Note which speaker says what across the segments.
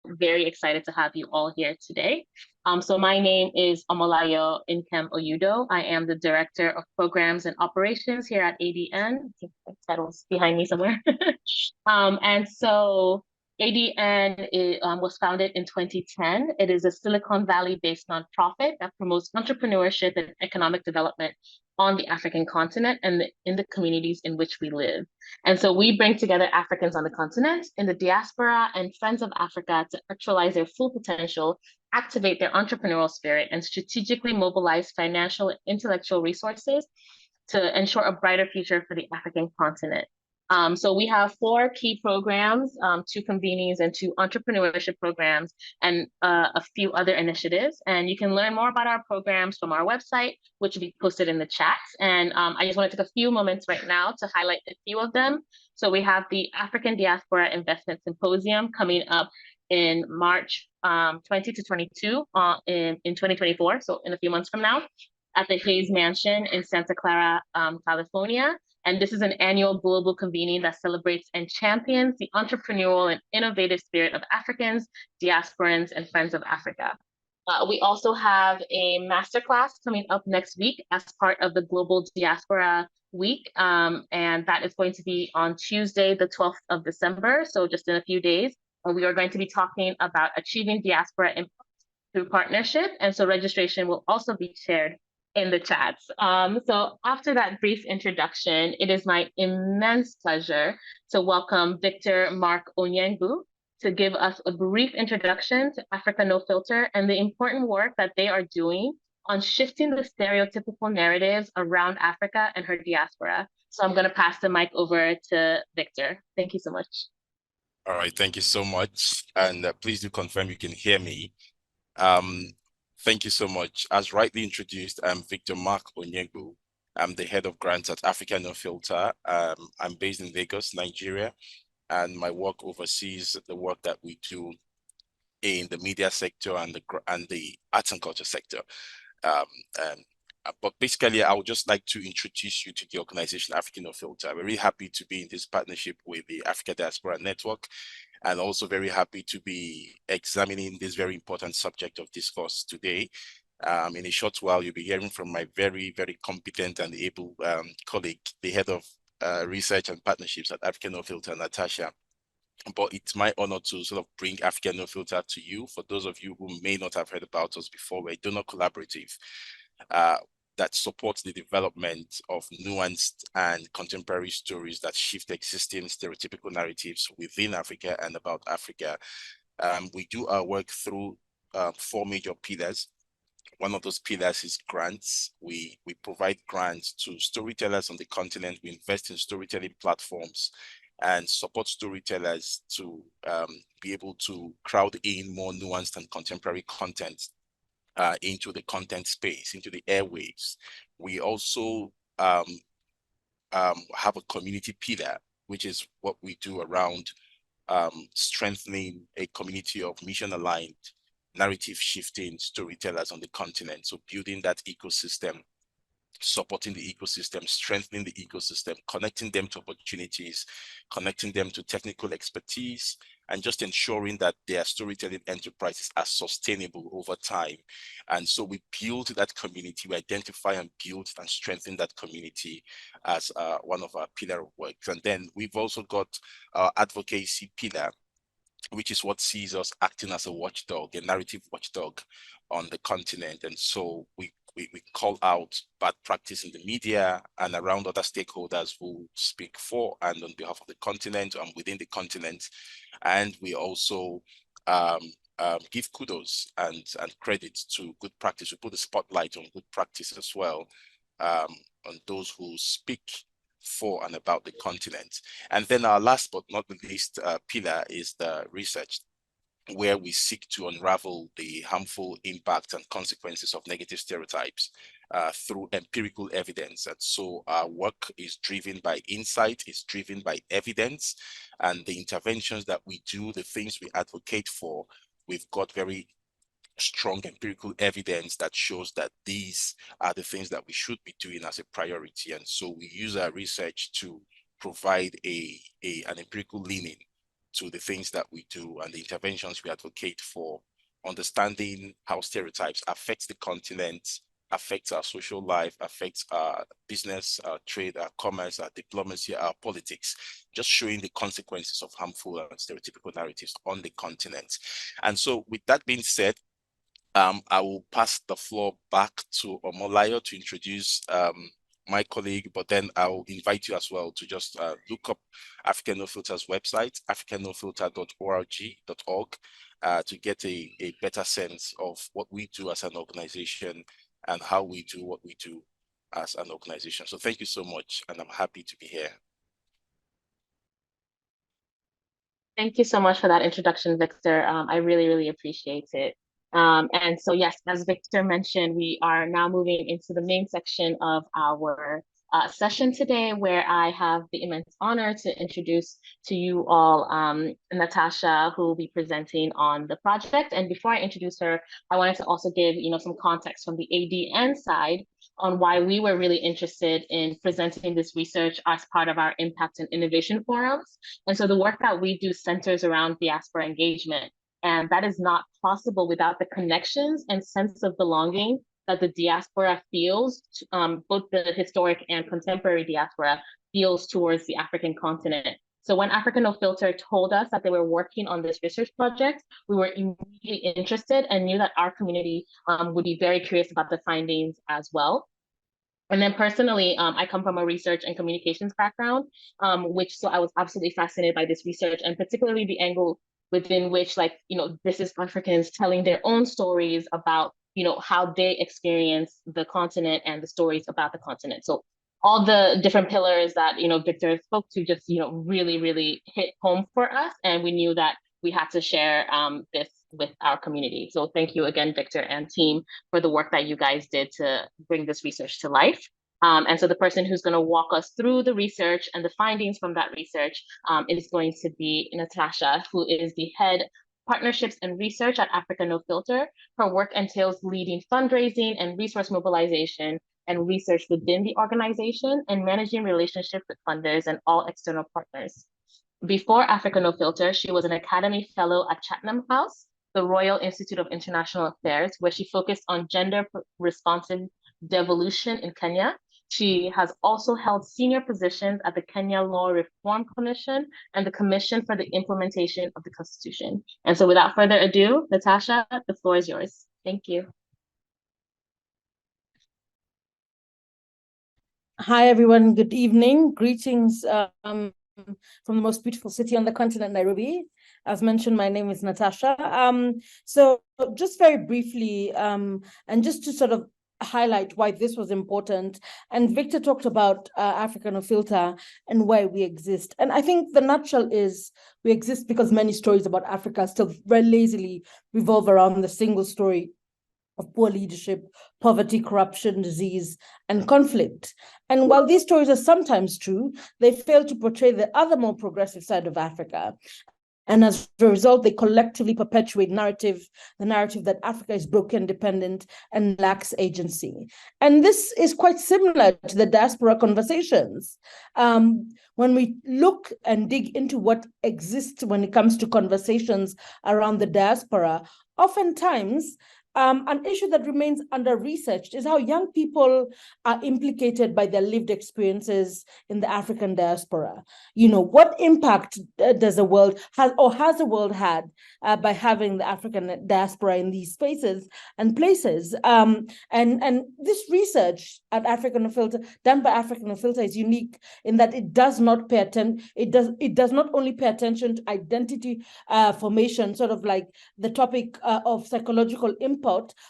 Speaker 1: very excited to have you all here today. So my name is Omolayo Nkem Oyudo. I am the Director of Programs and Operations here at ADN. I think the title's behind me somewhere. And so ADN was founded in 2010. It is a Silicon Valley-based nonprofit that promotes entrepreneurship and economic development on the African continent and in the communities in which we live. And so we bring together Africans on the continent, in the diaspora, and Friends of Africa to actualize their full potential, activate their entrepreneurial spirit, and strategically mobilize financial and intellectual resources to ensure a brighter future for the African continent. So we have four key programs, two convenings and two entrepreneurship programs, and a few other initiatives. And you can learn more about our programs from our website, which will be posted in the chat. And I just want to take a few moments right now to highlight a few of them. So we have the African Diaspora Investment Symposium coming up in March 20 to 22 in 2024, so in a few months from now, at the Hayes Mansion in Santa Clara, California. And this is an annual global convening that celebrates and champions the entrepreneurial and innovative spirit of Africans, diasporans, and Friends of Africa. We also have a masterclass coming up next week as part of the Global Diaspora Week, and that is going to be on Tuesday, the 12th of December, so just in a few days. We are going to be talking about achieving diaspora impact through partnership, and so registration will also be shared in the chats. So after that brief introduction, it is my immense pleasure to welcome Victor Mark Onyengu to give us a brief introduction to Africa No Filter and the important work that they are doing on shifting the stereotypical narratives around Africa and her diaspora. So I'm going to pass the mic over to Victor. Thank you so much.
Speaker 2: All right, thank you so much. And please do confirm you can hear me. Thank you so much. As rightly introduced, I'm Victor Mark Onyengu. I'm the head of grants at Africa No Filter. I'm based in Lagos, Nigeria, and my work oversees the work that we do in the media sector and the arts and culture sector. But basically, I would just like to introduce you to the organization Africa No Filter. We're really happy to be in this partnership with the Africa Diaspora Network, and also very happy to be examining this very important subject of discourse today. In a short while, you'll be hearing from my very, very competent and able colleague, the head of research and partnerships at Africa No Filter, Natasha. But it's my honor to sort of bring Africa No Filter to you. For those of you who may not have heard about us before, we're a donor collaborative that supports the development of nuanced and contemporary stories that shift existing stereotypical narratives within Africa and about Africa. We do our work through four major pillars. One of those pillars is grants. We provide grants to storytellers on the continent. We invest in storytelling platforms and support storytellers to be able to crowd in more nuanced and contemporary content into the content space, into the airwaves. We also have a community pillar, which is what we do around strengthening a community of mission-aligned, narrative-shifting storytellers on the continent. So building that ecosystem, supporting the ecosystem, strengthening the ecosystem, connecting them to opportunities, connecting them to technical expertise, and just ensuring that their storytelling enterprises are sustainable over time. And so we build that community, we identify and build and strengthen that community as one of our pillar works. And then we've also got our advocacy pillar, which is what sees us acting as a watchdog, a narrative watchdog on the continent. And so we call out bad practice in the media and around other stakeholders who speak for and on behalf of the continent and within the continent. And we also give kudos and credit to good practice. We put the spotlight on good practice as well, on those who speak for and about the continent. And then our last but not the least pillar is the research, where we seek to unravel the harmful impact and consequences of negative stereotypes through empirical evidence. And so our work is driven by insight, is driven by evidence, and the interventions that we do, the things we advocate for, we've got very strong empirical evidence that shows that these are the things that we should be doing as a priority. And so we use our research to provide an empirical leaning to the things that we do and the interventions we advocate for, understanding how stereotypes affect the continent, affects our social life, affects our business, our trade, our commerce, our diplomacy, our politics, just showing the consequences of harmful and stereotypical narratives on the continent. And so with that being said, I will pass the floor back to Omolayo to introduce my colleague, but then I'll invite you as well to just look up African No Filter's website, africannofilter.org, to get a better sense of what we do as an organization and how we do what we do as an organization. So thank you so much, and I'm happy to be here.
Speaker 1: Thank you so much for that introduction, Victor. I really, really appreciate it. And so, yes, as Victor mentioned, we are now moving into the main section of our session today, where I have the immense honor to introduce to you all Natasha, who will be presenting on the project. And before I introduce her, I wanted to also give some context from the ADN side on why we were really interested in presenting this research as part of our impact and innovation forums. And so the work that we do centers around diaspora engagement. And that is not possible without the connections and sense of belonging that the diaspora feels, both the historic and contemporary diaspora feels towards the African continent. So when Africa No Filter told us that they were working on this research project, we were immediately interested and knew that our community would be very curious about the findings as well. And then personally, I come from a research and communications background, so I was absolutely fascinated by this research, and particularly the angle within which, this is Africans telling their own stories about, how they experience the continent and the stories about the continent. So all the different pillars that, Victor spoke to just, really, really hit home for us. And we knew that we had to share this with our community. So thank you again, Victor and team, for the work that you guys did to bring this research to life. And so the person who's going to walk us through the research and the findings from that research is going to be Natasha, who is the head partnerships and research at Africa No Filter. Her work entails leading fundraising and resource mobilization and research within the organization and managing relationships with funders and all external partners. Before Africa No Filter, she was an Academy Fellow at Chatham House, the Royal Institute of International Affairs, where she focused on gender responsive devolution in Kenya. She has also held senior positions at the Kenya Law Reform Commission and the Commission for the Implementation of the Constitution. And so without further ado, Natasha, the floor is yours. Thank you.
Speaker 3: Hi, everyone. Good evening. Greetings from the most beautiful city on the continent, Nairobi. As mentioned, my name is Natasha. So just very briefly, and just to sort of highlight why this was important, and Victor talked about Africa No Filter and why we exist. And I think the nutshell is we exist because many stories about Africa still very lazily revolve around the single story of poor leadership, poverty, corruption, disease, and conflict. And while these stories are sometimes true, they fail to portray the other more progressive side of Africa. And as a result, they collectively perpetuate the narrative that Africa is broken, dependent, and lacks agency. And this is quite similar to the diaspora conversations. When we look and dig into what exists when it comes to conversations around the diaspora, oftentimes, an issue that remains under-researched is how young people are implicated by their lived experiences in the African diaspora. What impact does the world has the world had by having the African diaspora in these spaces and places? And this research at Africa No Filter, done by Africa No Filter, is unique in that it does not pay attention. It does not only pay attention to identity formation, sort of like the topic of psychological impact,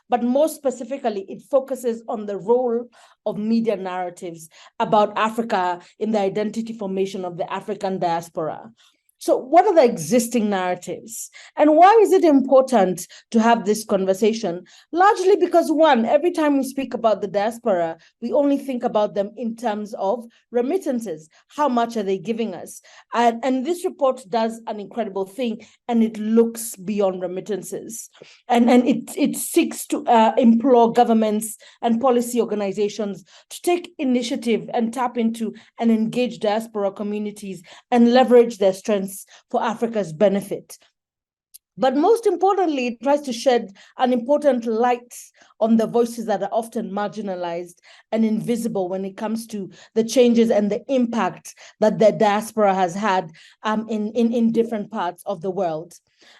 Speaker 3: but more specifically, it focuses on the role of media narratives about Africa in the identity formation of the African diaspora. So what are the existing narratives? And why is it important to have this conversation? Largely because, one, every time we speak about the diaspora, we only think about them in terms of remittances. How much are they giving us? And this report does an incredible thing, and it looks beyond remittances. And it seeks to implore governments and policy organizations to take initiative and tap into and engage diaspora communities and leverage their strengths advance for Africa's benefit. But most importantly, it tries to shed an important light on the voices that are often marginalized and invisible when it comes to the changes and the impact that the diaspora has had in different parts of the world.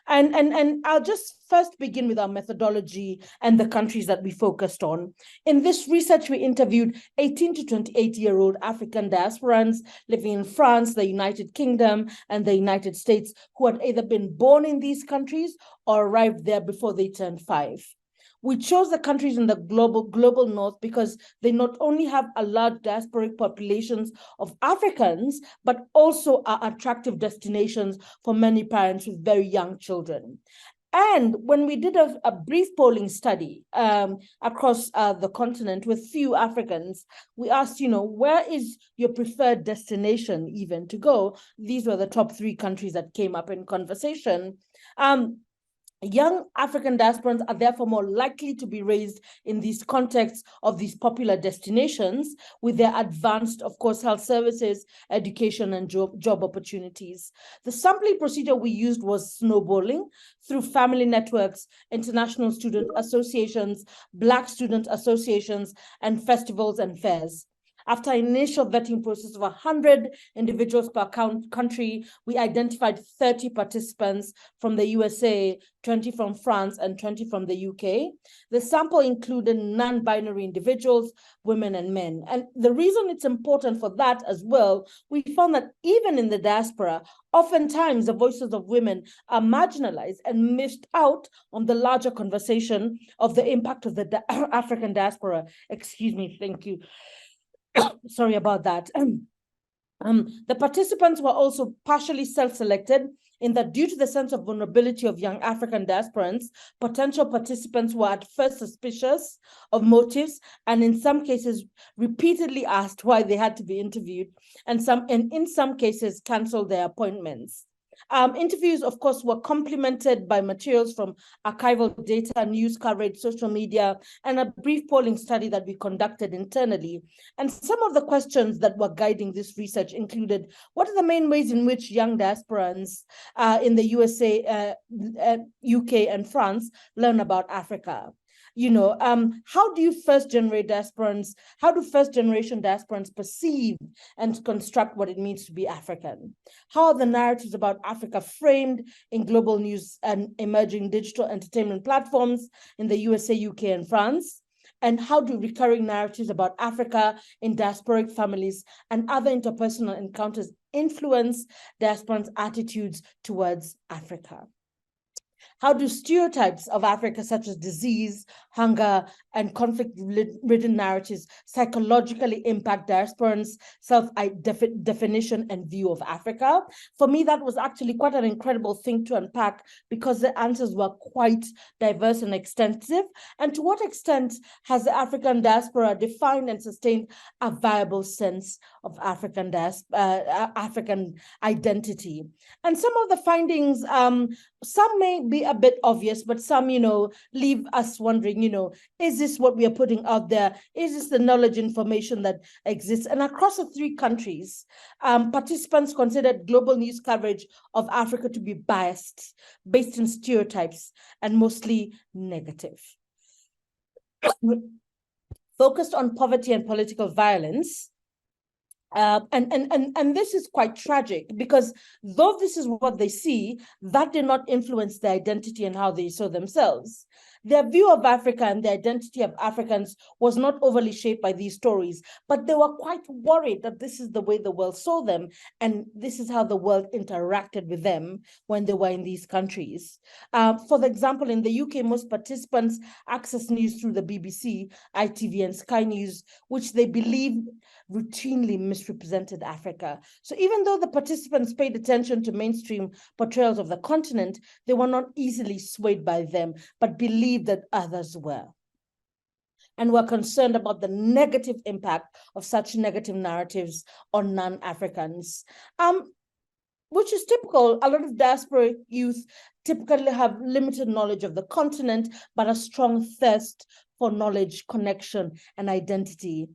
Speaker 3: And I'll just first begin with our methodology and the countries that we focused on. In this research, we interviewed 18 to 28-year-old African diasporans living in France, the United Kingdom, and the United States who had either been born in these countries or arrived there before they turned 5. We chose the countries in the global north because they not only have a large diasporic populations of Africans, but also are attractive destinations for many parents with very young children. And when we did a brief polling study across the continent with few Africans, we asked, where is your preferred destination even to go? These were the top 3 countries that came up in conversation. Young African diasporans are therefore more likely to be raised in these contexts of these popular destinations with their advanced, of course, health services, education, and job opportunities. The sampling procedure we used was snowballing through family networks, international student associations, Black student associations, and festivals and fairs. After an initial vetting process of 100 individuals per country, we identified 30 participants from the USA, 20 from France, and 20 from the UK. The sample included non-binary individuals, women and men. And the reason it's important for that as well, we found that even in the diaspora, oftentimes the voices of women are marginalized and missed out on the larger conversation of the impact of the African diaspora. Excuse me, thank you. Sorry about that. The participants were also partially self-selected in that due to the sense of vulnerability of young African diasporans, potential participants were at first suspicious of motives and in some cases repeatedly asked why they had to be interviewed and in some cases canceled their appointments. Interviews, of course, were complemented by materials from archival data, news coverage, social media, and a brief polling study that we conducted internally. And some of the questions that were guiding this research included, what are the main ways in which young diasporans in the USA, UK, and France learn about Africa? How do first-generation diasporans perceive and construct what it means to be African? How are the narratives about Africa framed in global news and emerging digital entertainment platforms in the USA, UK, and France? And how do recurring narratives about Africa in diasporic families and other interpersonal encounters influence diasporans' attitudes towards Africa? How do stereotypes of Africa, such as disease, hunger, and conflict-ridden narratives, psychologically impact diasporans' self-definition and view of Africa? For me, that was actually quite an incredible thing to unpack because the answers were quite diverse and extensive. And to what extent has the African diaspora defined and sustained a viable sense of African identity? And some of the findings, some may be a bit obvious, but some, leave us wondering, is this what we are putting out there? Is this the knowledge information that exists? And across the 3 countries, participants considered global news coverage of Africa to be biased, based on stereotypes, and mostly negative. Focused on poverty and political violence. And this is quite tragic because though this is what they see, that did not influence their identity and how they saw themselves. Their view of Africa and the identity of Africans was not overly shaped by these stories, but they were quite worried that this is the way the world saw them, and this is how the world interacted with them when they were in these countries. For example, in the UK, most participants access news through the BBC, ITV, and Sky News, which they believe routinely misrepresented Africa. So even though the participants paid attention to mainstream portrayals of the continent, they were not easily swayed by them, but believed that others were, and were concerned about the negative impact of such negative narratives on non-Africans, which is typical. A lot of diaspora youth typically have limited knowledge of the continent, but a strong thirst for knowledge, connection, and identity.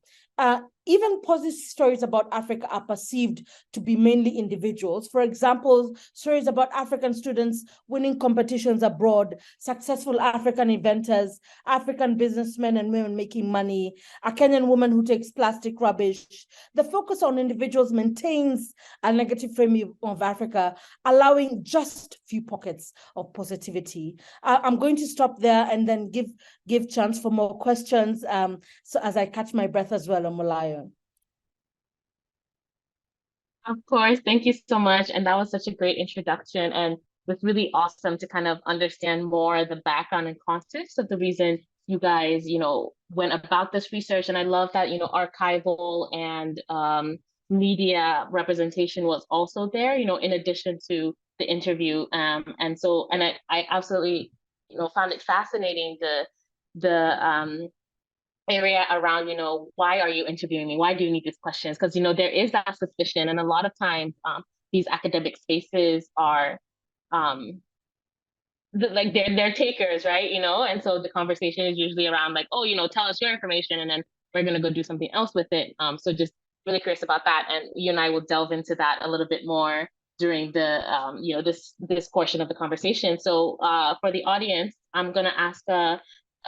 Speaker 3: even positive stories about Africa are perceived to be mainly individuals. For example, stories about African students winning competitions abroad, successful African inventors, African businessmen and women making money, a Kenyan woman who takes plastic rubbish. The focus on individuals maintains a negative frame of Africa, allowing just few pockets of positivity. I'm going to stop there and then give chance for more questions. So as I catch my breath as well, Omolayo.
Speaker 1: Of course, thank you so much. And that was such a great introduction. And it was really awesome to kind of understand more the background and context of the reason you guys, went about this research. And I love that, archival and media representation was also there, in addition to the interview. And I absolutely, found it fascinating the area around, why are you interviewing me? Why do you need these questions? Because, there is that suspicion. And a lot of times these academic spaces are like they're takers, right? And so the conversation is usually around like, oh, tell us your information and then we're going to go do something else with it. So just really curious about that. And you and I will delve into that a little bit more during the, this portion of the conversation. So for the audience, I'm going to ask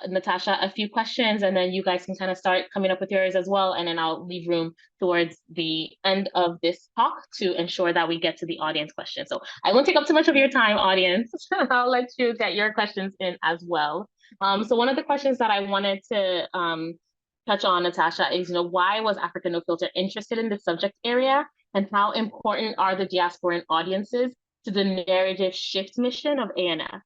Speaker 1: Natasha a few questions and then you guys can kind of start coming up with yours as well. And then I'll leave room towards the end of this talk to ensure that we get to the audience questions. So I won't take up too much of your time, audience. I'll let you get your questions in as well. So one of the questions that I wanted to touch on, Natasha, is, why was Africa No Filter interested in this subject area and how important are the diasporan audiences to the narrative shift mission of ANF?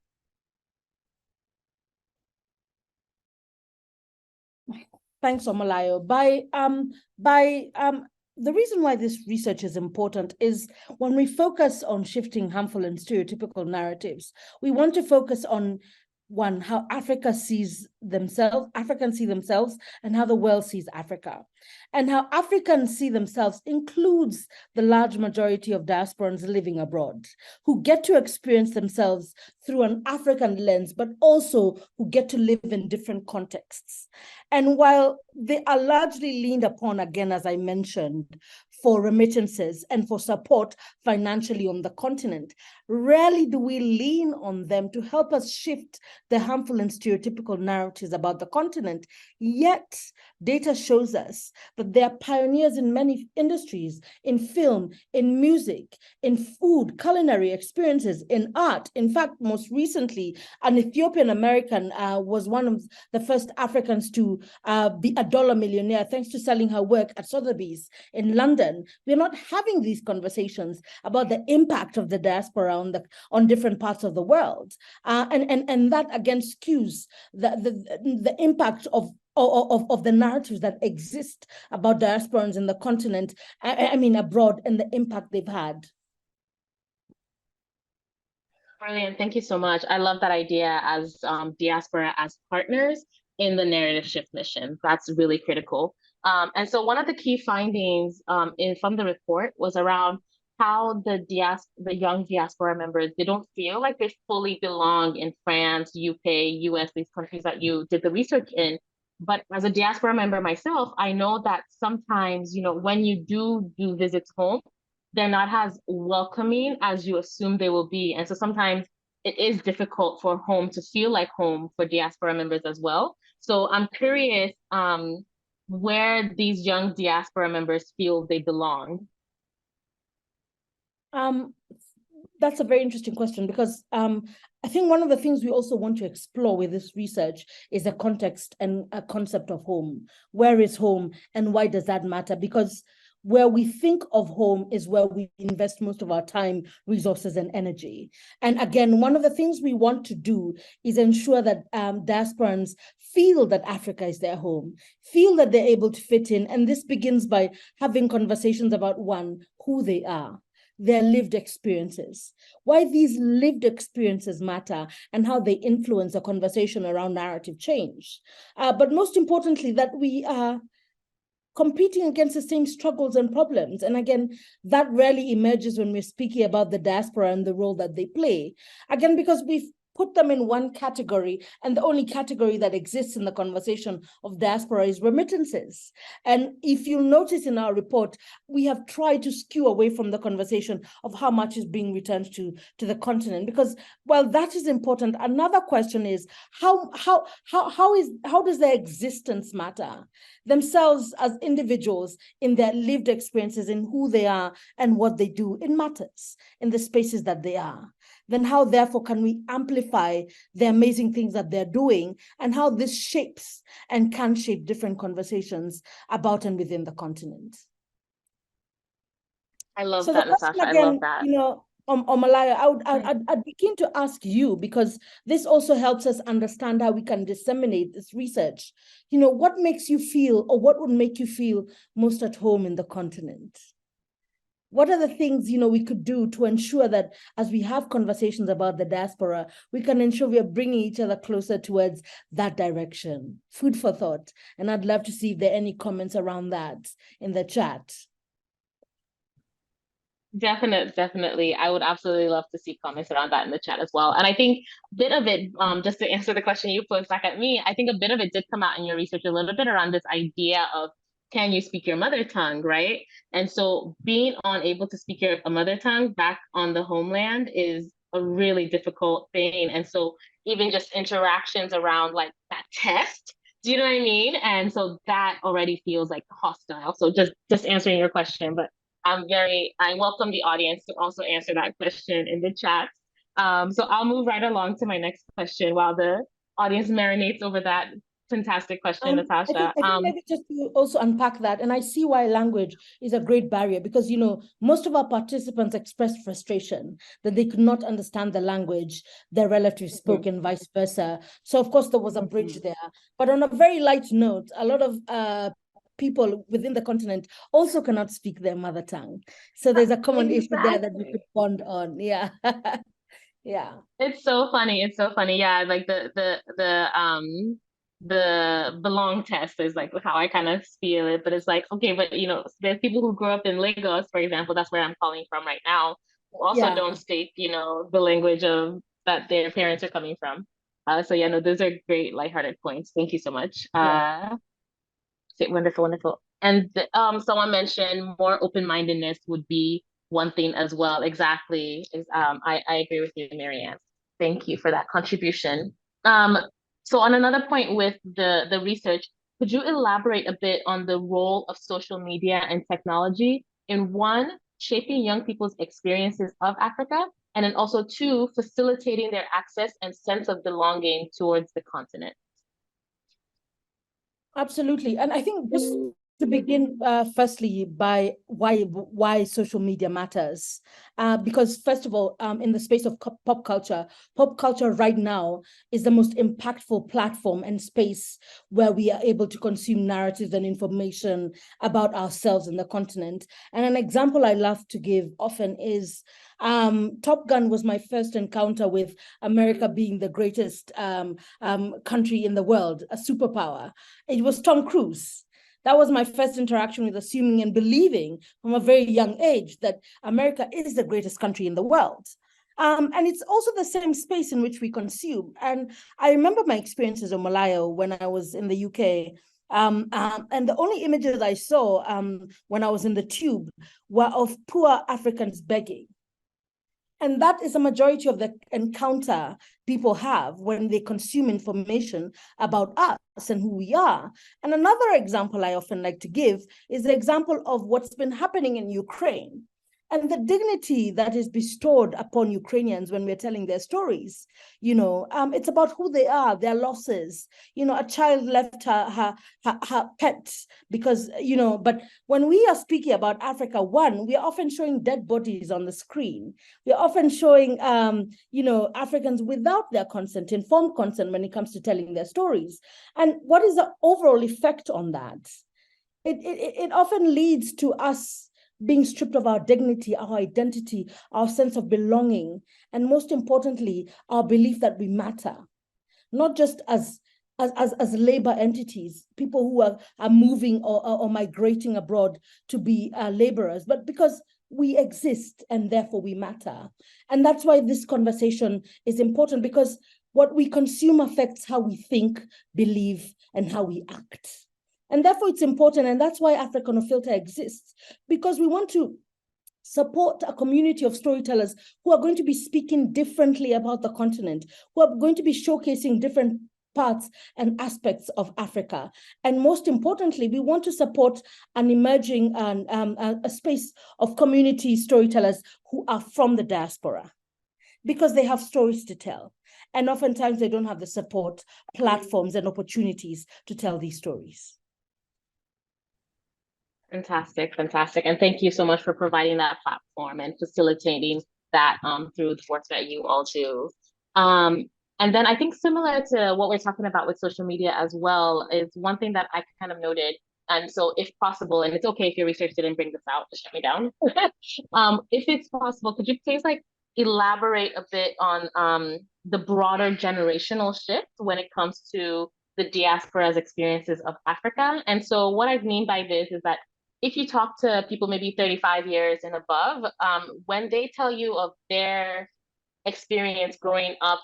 Speaker 3: Thanks, Omolayo. The reason why this research is important is when we focus on shifting harmful and stereotypical narratives, we want to focus on one, how Africans see themselves, and how the world sees Africa. And how Africans see themselves includes the large majority of diasporans living abroad, who get to experience themselves through an African lens, but also who get to live in different contexts. And while they are largely leaned upon, again, as I mentioned, for remittances and for support financially on the continent, rarely do we lean on them to help us shift the harmful and stereotypical narratives about the continent. Yet, data shows us that they are pioneers in many industries, in film, in music, in food, culinary experiences, in art. In fact, most recently, an Ethiopian American was one of the first Africans to be a dollar millionaire thanks to selling her work at Sotheby's in London. We're not having these conversations about the impact of the diaspora on different parts of the world. And that again skews the impact of the narratives that exist about diasporans in the continent, I mean abroad, and the impact they've had.
Speaker 1: Brilliant. Thank you so much. I love that idea as diaspora as partners in the narrative shift mission. That's really critical. And so one of the key findings from the report was around how the young diaspora members, they don't feel like they fully belong in France, UK, US, these countries that you did the research in. But as a diaspora member myself, I know that sometimes, when you do visits home, they're not as welcoming as you assume they will be. And so sometimes it is difficult for home to feel like home for diaspora members as well. So I'm curious where these young diaspora members feel they belong.
Speaker 3: That's a very interesting question because I think one of the things we also want to explore with this research is the context and a concept of home. Where is home and why does that matter? Because where we think of home is where we invest most of our time, resources, and energy. And again, one of the things we want to do is ensure that diasporans feel that Africa is their home, feel that they're able to fit in. And this begins by having conversations about, one, who they are, their lived experiences, why these lived experiences matter, and how they influence a conversation around narrative change. But most importantly, that we are competing against the same struggles and problems. And again, that rarely emerges when we're speaking about the diaspora and the role that they play. Again, because put them in one category, and the only category that exists in the conversation of diaspora is remittances. And if you'll notice in our report, we have tried to skew away from the conversation of how much is being returned to the continent, because while that is important, another question is how does their existence matter themselves as individuals in their lived experiences, in who they are and what they do? It matters in the spaces that they are. Then how, therefore, can we amplify the amazing things that they're doing, and how this shapes and can shape different conversations about and within the continent?
Speaker 1: I love that, Natasha. Again, I love that.
Speaker 3: You know, Omalaya, I'd be keen to ask you, because this also helps us understand how we can disseminate this research. You know, what makes you feel, or what would make you feel most at home in the continent? What are the things, you know, we could do to ensure that as we have conversations about the diaspora, we can ensure we are bringing each other closer towards that direction? Food for thought. And I'd love to see if there are any comments around that in the chat.
Speaker 1: Definitely. I would absolutely love to see comments around that in the chat as well. And I think a bit of it, just to answer the question you posed back at me, I think a bit of it did come out in your research a little bit around this idea of, can you speak your mother tongue, right? And so being unable to speak your mother tongue back on the homeland is a really difficult thing. And so even just interactions around like that test, do you know what I mean? And so that already feels like hostile. So just answering your question, but I welcome the audience to also answer that question in the chat. So I'll move right along to my next question while the audience marinates over that fantastic question, Natasha.
Speaker 3: I think maybe just to also unpack that, and I see why language is a great barrier, because, you know, most of our participants expressed frustration that they could not understand the language their relatives spoke, and vice versa. So of course there was a bridge there. But on a very light note, a lot of people within the continent also cannot speak their mother tongue. So there's a common issue there that we could bond on. Yeah. Yeah.
Speaker 1: It's so funny. Yeah, like the belong test is like how I kind of feel it, but it's like, okay, but you know, there's people who grew up in Lagos, for example, that's where I'm calling from right now, who also don't speak, you know, the language of that their parents are coming from. So yeah, no, those are great lighthearted points. Thank you so much. Wonderful. And someone mentioned more open-mindedness would be one thing as well. Exactly. I agree with you, Marianne. Thank you for that contribution. So on another point with the research, could you elaborate a bit on the role of social media and technology in, one, shaping young people's experiences of Africa, and then also two, facilitating their access and sense of belonging towards the continent?
Speaker 3: Absolutely. And I think just to begin, firstly, by why social media matters. Because first of all, in the space of pop culture right now is the most impactful platform and space where we are able to consume narratives and information about ourselves and the continent. And an example I love to give often is Top Gun was my first encounter with America being the greatest country in the world, a superpower. It was Tom Cruise. That was my first interaction with assuming and believing from a very young age that America is the greatest country in the world. And it's also the same space in which we consume. And I remember my experiences in Malayo when I was in the UK. And the only images I saw when I was in the tube were of poor Africans begging. And that is a majority of the encounter people have when they consume information about us and who we are. And another example I often like to give is the example of what's been happening in Ukraine and the dignity that is bestowed upon Ukrainians when we're telling their stories. You know, it's about who they are, their losses. You know, a child left her pets because, you know, but when we are speaking about Africa, one, we are often showing dead bodies on the screen. We are often showing, you know, Africans without their consent, informed consent when it comes to telling their stories. And what is the overall effect on that? It often leads to us being stripped of our dignity, our identity, our sense of belonging, and most importantly, our belief that we matter, not just as labor entities, people who are moving or migrating abroad to be laborers, but because we exist and therefore we matter. And that's why this conversation is important, because what we consume affects how we think, believe, and how we act. And therefore it's important, and that's why Africa No Filter exists, because we want to support a community of storytellers who are going to be speaking differently about the continent, who are going to be showcasing different parts and aspects of Africa. And most importantly, we want to support an emerging a space of community storytellers who are from the diaspora, because they have stories to tell. And oftentimes they don't have the support, platforms, and opportunities to tell these stories.
Speaker 1: Fantastic, fantastic. And thank you so much for providing that platform and facilitating that through the work that you all do. And then I think similar to what we're talking about with social media as well is one thing that I kind of noted. And so if possible, and it's okay if your research didn't bring this out, just shut me down. If it's possible, could you please elaborate a bit on the broader generational shift when it comes to the diaspora's experiences of Africa? And so what I mean by this is that if you talk to people maybe 35 years and above, when they tell you of their experience growing up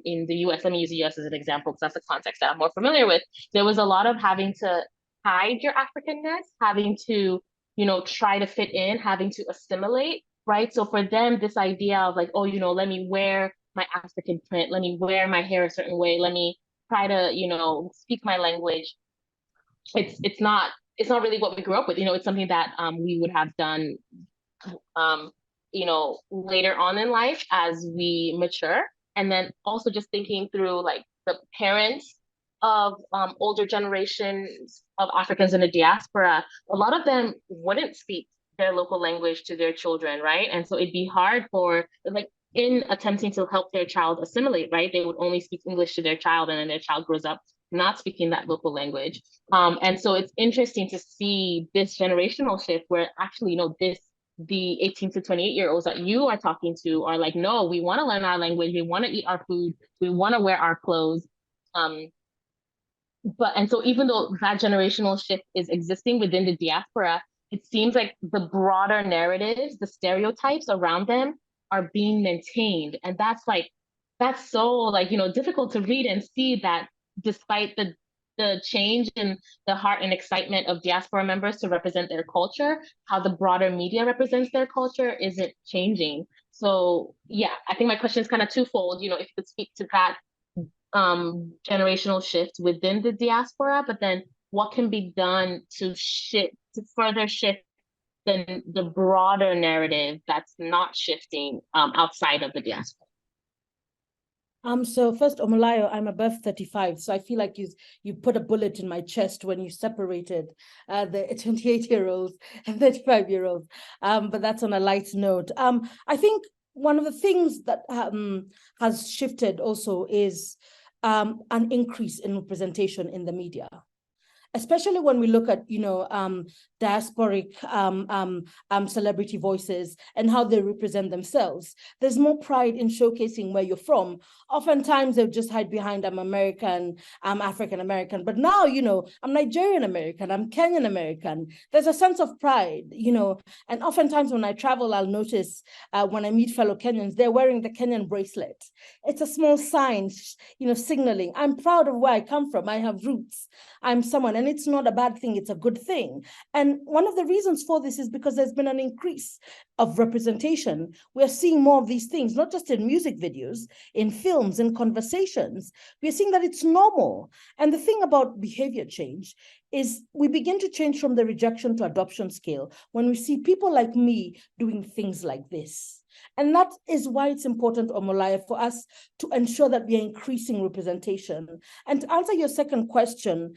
Speaker 1: in the US, let me use the US as an example because that's the context that I'm more familiar with, there was a lot of having to hide your Africanness, having to, try to fit in, having to assimilate, right? So for them, this idea of like, oh, let me wear my African print, let me wear my hair a certain way, let me try to, speak my language. It's not really what we grew up with. It's something that we would have done, later on in life as we mature. And then also just thinking through like the parents of older generations of Africans in the diaspora, a lot of them wouldn't speak their local language to their children, right? And so it'd be hard for in attempting to help their child assimilate, right? They would only speak English to their child, and then their child grows up not speaking that local language. And so it's interesting to see this generational shift where actually, the 18 to 28-year-olds that you are talking to are like, no, we want to learn our language, we want to eat our food, we want to wear our clothes. And so even though that generational shift is existing within the diaspora, it seems like the broader narratives, the stereotypes around them are being maintained. And that's so difficult to read and see that despite the change in the heart and excitement of diaspora members to represent their culture, how the broader media represents their culture isn't changing. So yeah, I think my question is kind of twofold, if you could speak to that generational shift within the diaspora, but then what can be done to further shift the broader narrative that's not shifting outside of the diaspora?
Speaker 3: So first, Omolayo, I'm above 35, so I feel like you put a bullet in my chest when you separated the 28-year-olds and 35-year-olds. But that's on a light note. I think one of the things that has shifted also is an increase in representation in the media, especially when we look at, diasporic celebrity voices and how they represent themselves. There's more pride in showcasing where you're from. Oftentimes they'll just hide behind, I'm American, I'm African American, but now, I'm Nigerian American, I'm Kenyan American. There's a sense of pride, and oftentimes when I travel, I'll notice when I meet fellow Kenyans, they're wearing the Kenyan bracelet. It's a small sign, signaling, I'm proud of where I come from, I have roots, I'm someone, and it's not a bad thing, it's a good thing. And one of the reasons for this is because there's been an increase of representation. We're seeing more of these things, not just in music videos, in films, in conversations. We're seeing that it's normal. And the thing about behavior change is we begin to change from the rejection to adoption scale when we see people like me doing things like this. And that is why it's important, Omolaya, for us to ensure that we are increasing representation. And to answer your second question,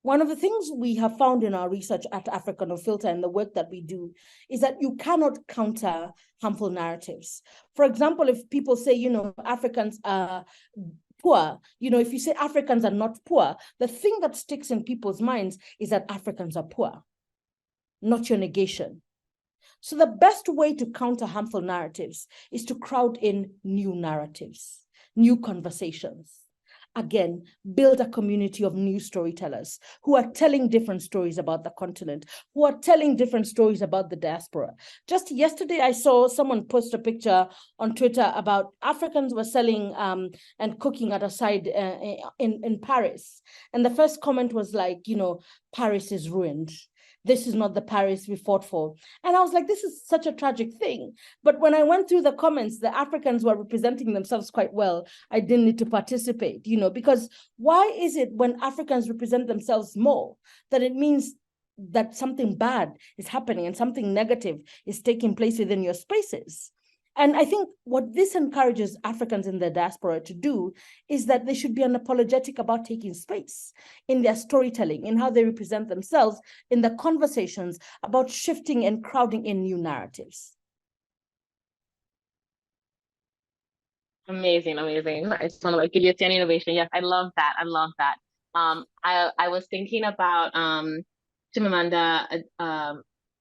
Speaker 3: one of the things we have found in our research at Africa No Filter and the work that we do is that you cannot counter harmful narratives. For example, if people say, Africans are poor, if you say Africans are not poor, the thing that sticks in people's minds is that Africans are poor, not your negation. So the best way to counter harmful narratives is to crowd in new narratives, new conversations. again, build a community of new storytellers who are telling different stories about the continent, who are telling different stories about the diaspora. Just yesterday, I saw someone post a picture on Twitter about Africans were selling and cooking at a side in Paris. And the first comment was like, Paris is ruined. This is not the Paris we fought for. And I was like, this is such a tragic thing. But when I went through the comments, the Africans were representing themselves quite well. I didn't need to participate, because why is it when Africans represent themselves more that it means that something bad is happening and something negative is taking place within your spaces? And I think what this encourages Africans in the diaspora to do is that they should be unapologetic about taking space in their storytelling, in how they represent themselves, in the conversations about shifting and crowding in new narratives.
Speaker 1: Amazing, amazing. I just want to give you a standing ovation. Yes, I love that. I love that. I was thinking about Chimamanda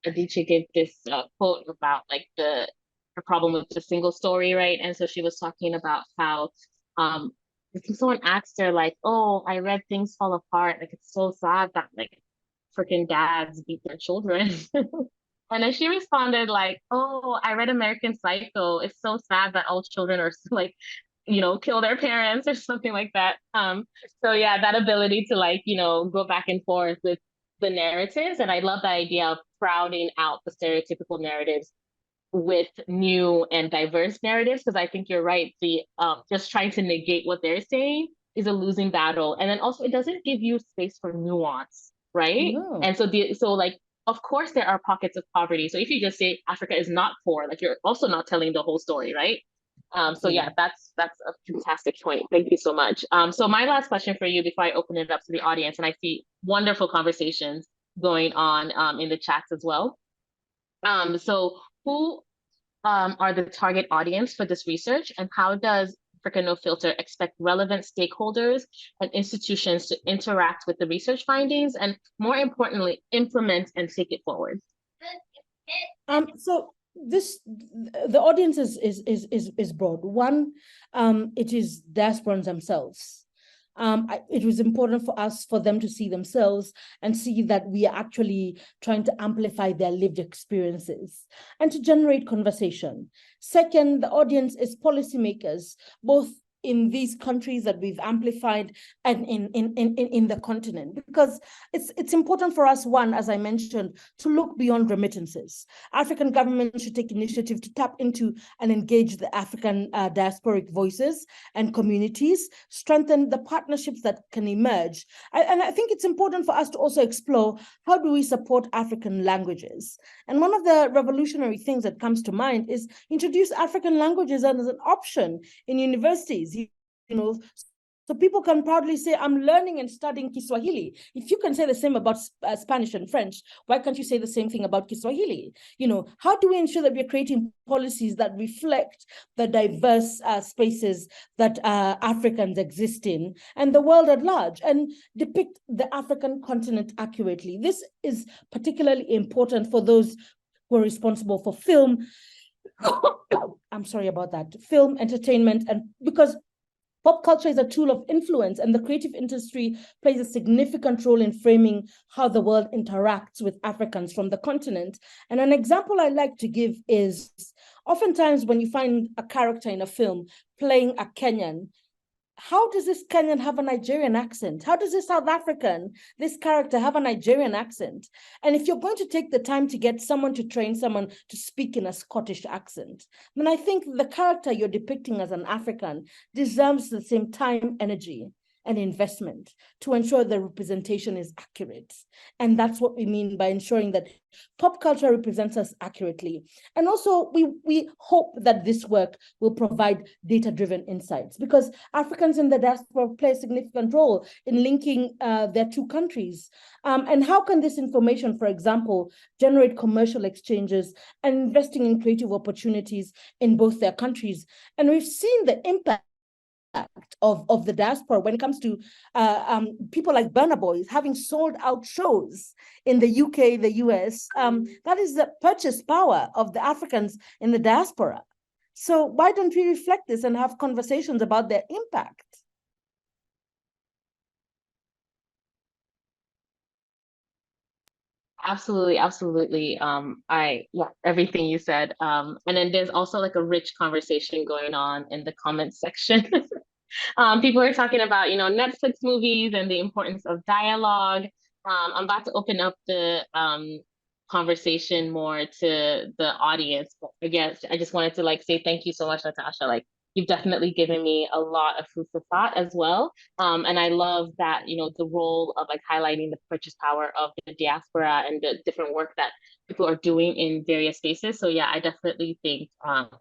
Speaker 1: Adichie gave this quote about the problem with the single story, right? And so she was talking about how I think someone asked her oh, I read Things Fall Apart. It's so sad that freaking dads beat their children. And then she responded oh, I read American Psycho. It's so sad that all children are kill their parents or something like that. So yeah, that ability to go back and forth with the narratives. And I love the idea of crowding out the stereotypical narratives with new and diverse narratives, because I think you're right. The just trying to negate what they're saying is a losing battle. And then also it doesn't give you space for nuance, right?
Speaker 3: No.
Speaker 1: And so of course there are pockets of poverty. So if you just say Africa is not poor, you're also not telling the whole story, right? So yeah, that's a fantastic point. Thank you so much. So my last question for you before I open it up to the audience, and I see wonderful conversations going on in the chats as well. So who are the target audience for this research, and how does Africa No Filter expect relevant stakeholders and institutions to interact with the research findings, and more importantly, implement and take it forward?
Speaker 3: So the audience is broad. One, it is diasporans themselves. It was important for them to see themselves and see that we are actually trying to amplify their lived experiences and to generate conversation. Second, the audience is policymakers, both in these countries that we've amplified and in the continent, because it's important for us, one, as I mentioned, to look beyond remittances. African governments should take initiative to tap into and engage the African diasporic voices and communities, strengthen the partnerships that can emerge. And I think it's important for us to also explore, how do we support African languages? And one of the revolutionary things that comes to mind is introduce African languages as an option in universities. So people can proudly say, I'm learning and studying Kiswahili. If you can say the same about Spanish and French, why can't you say the same thing about Kiswahili? How do we ensure that we're creating policies that reflect the diverse spaces that Africans exist in and the world at large, and depict the African continent accurately? This is particularly important for those who are responsible for film. I'm sorry about that. Film, entertainment, and because pop culture is a tool of influence, and the creative industry plays a significant role in framing how the world interacts with Africans from the continent. And an example I like to give is, oftentimes when you find a character in a film playing a Kenyan, how does this Kenyan have a Nigerian accent? How does this South African, this character, have a Nigerian accent? And if you're going to take the time to get someone to train someone to speak in a Scottish accent, then I think the character you're depicting as an African deserves the same time, energy, and investment to ensure the representation is accurate. And that's what we mean by ensuring that pop culture represents us accurately. And also, we hope that this work will provide data-driven insights, because Africans in the diaspora play a significant role in linking their two countries. And how can this information, for example, generate commercial exchanges and investing in creative opportunities in both their countries? And we've seen the impact of the diaspora when it comes to people like Burna Boy having sold out shows in the UK, the US. That is the purchase power of the Africans in the diaspora. So why don't we reflect this and have conversations about their impact?
Speaker 1: Absolutely, absolutely. Yeah, everything you said. And then there's also like a rich conversation going on in the comments section. People are talking about, Netflix movies and the importance of dialogue. I'm about to open up the conversation more to the audience. But again, I just wanted to like say thank you so much, Natasha. Like you've definitely given me a lot of food for thought as well. And I love that, the role of like highlighting the purchase power of the diaspora and the different work that people are doing in various spaces. So yeah, I definitely think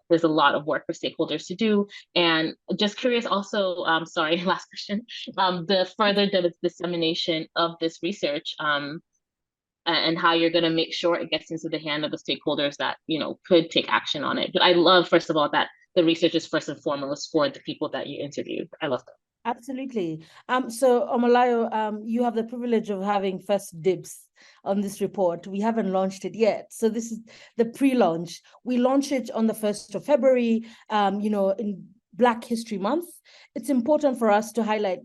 Speaker 1: there's a lot of work for stakeholders to do. And just curious also, sorry, last question, the further dissemination of this research, and how you're going to make sure it gets into the hand of the stakeholders that, could take action on it. But I love, first of all, that the research is first and foremost for the people that you interviewed. I love that.
Speaker 3: Absolutely. So Omalayo, you have the privilege of having first dibs on this report. We haven't launched it yet. So this is the pre-launch. We launch it on the 1st of February, in Black History Month. It's important for us to highlight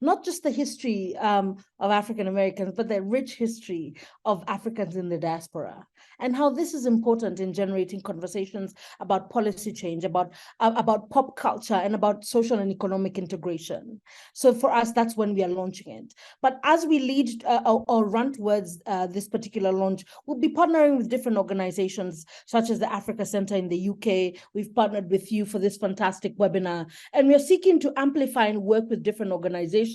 Speaker 3: not just the history of African Americans, but the rich history of Africans in the diaspora, and how this is important in generating conversations about policy change, about pop culture, and about social and economic integration. So for us, that's when we are launching it. But as we lead or run towards this particular launch, we'll be partnering with different organizations, such as the Africa Center in the UK. We've partnered with you for this fantastic webinar, and we're seeking to amplify and work with different organizations,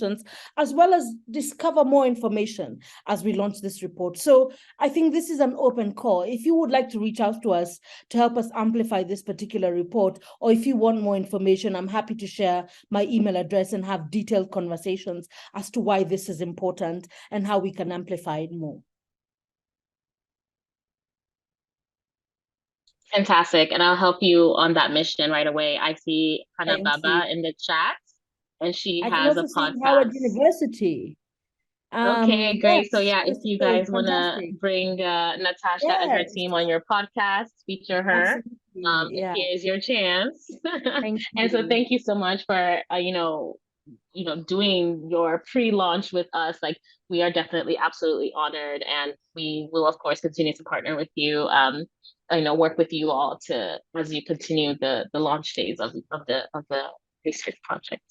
Speaker 3: as well as discover more information as we launch this report. So I think this is an open call. If you would like to reach out to us to help us amplify this particular report, or if you want more information, I'm happy to share my email address and have detailed conversations as to why this is important and how we can amplify it more.
Speaker 1: Fantastic. And I'll help you on that mission right away. I see Hannah
Speaker 3: Thank you.
Speaker 1: Baba in the chat, and she
Speaker 3: I can
Speaker 1: has a
Speaker 3: also see Howard
Speaker 1: podcast.
Speaker 3: University.
Speaker 1: Okay, great. So
Speaker 3: Yes,
Speaker 1: yeah, if you guys want to
Speaker 3: fantastic.
Speaker 1: bring Natasha and her
Speaker 3: Yes,
Speaker 1: team on your podcast, feature her,
Speaker 3: absolutely. Yeah,
Speaker 1: here's your chance.
Speaker 3: thank
Speaker 1: And so
Speaker 3: you.
Speaker 1: thank you so much for doing your pre-launch with us. Like we are definitely absolutely honored, and we will of course continue to partner with you. Work with you all to as you continue the launch phase of the research project.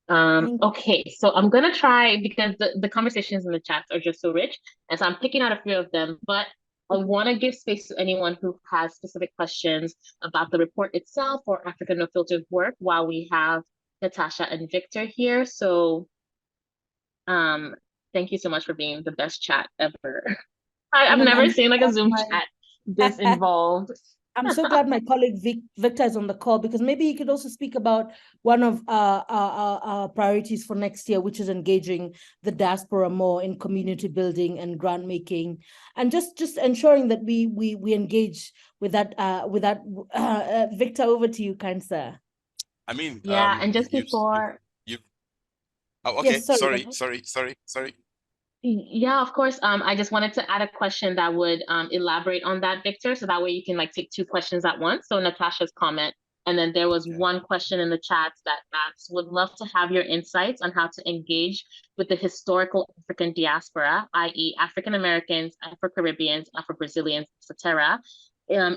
Speaker 1: Okay, so I'm gonna try because the conversations in the chats are just so rich, and so I'm picking out a few of them, but I want to give space to anyone who has specific questions about the report itself or Africa No Filter's work while we have Natasha and Victor here. So um, thank you so much for being the best chat ever. I've
Speaker 3: I'm
Speaker 1: never
Speaker 3: so
Speaker 1: seen like a
Speaker 3: glad
Speaker 1: Zoom chat this involved.
Speaker 3: I'm so glad my colleague Victor is on the call, because maybe he could also speak about one of our priorities for next year, which is engaging the diaspora more in community building and grant making, and just ensuring that we engage with that. Victor, over to you, kind sir.
Speaker 2: I mean,
Speaker 1: Yeah, and just before
Speaker 2: you oh, okay.
Speaker 3: Yes, sorry.
Speaker 2: Sorry.
Speaker 1: Yeah, of course. I just wanted to add a question that would elaborate on that, Victor, so that way you can like take two questions at once. So Natasha's comment, and then there was
Speaker 2: Okay.
Speaker 1: one question in the chat that asks, would love to have your insights on how to engage with the historical African diaspora, i.e. African Americans, Afro-Caribbeans, Afro-Brazilians, etc.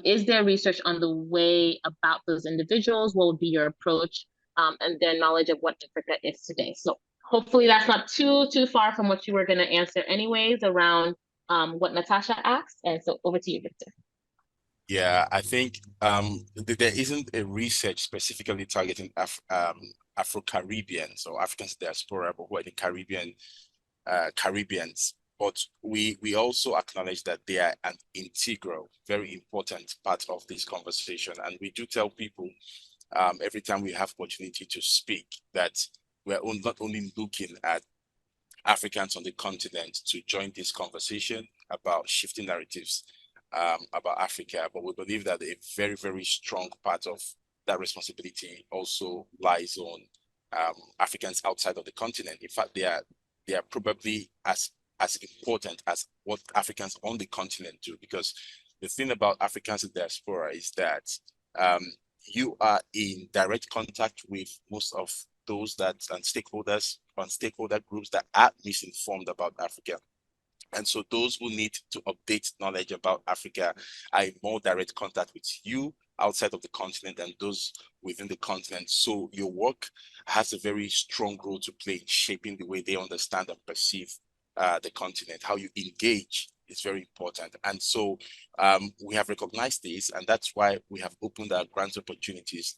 Speaker 1: Is there research on the way about those individuals? What would be your approach, and their knowledge of what Africa is today? So hopefully that's not too far from what you were going to answer anyways around what Natasha asked. And so over to you, Victor.
Speaker 2: Yeah, I think there isn't a research specifically targeting Afro-Caribbeans or Africans diaspora, but who are the Caribbeans. But we also acknowledge that they are an integral, very important part of this conversation. And we do tell people every time we have opportunity to speak that we're not only looking at Africans on the continent to join this conversation about shifting narratives about Africa, but we believe that a very, very strong part of that responsibility also lies on Africans outside of the continent. In fact, they are probably as important as what Africans on the continent do, because the thing about Africans in diaspora is that you are in direct contact with most of those that and stakeholders and stakeholder groups that are misinformed about Africa. And so those who need to update knowledge about Africa are in more direct contact with you outside of the continent and those within the continent. So your work has a very strong role to play in shaping the way they understand and perceive the continent. How you engage is very important. And so we have recognized this, and that's why we have opened our grant opportunities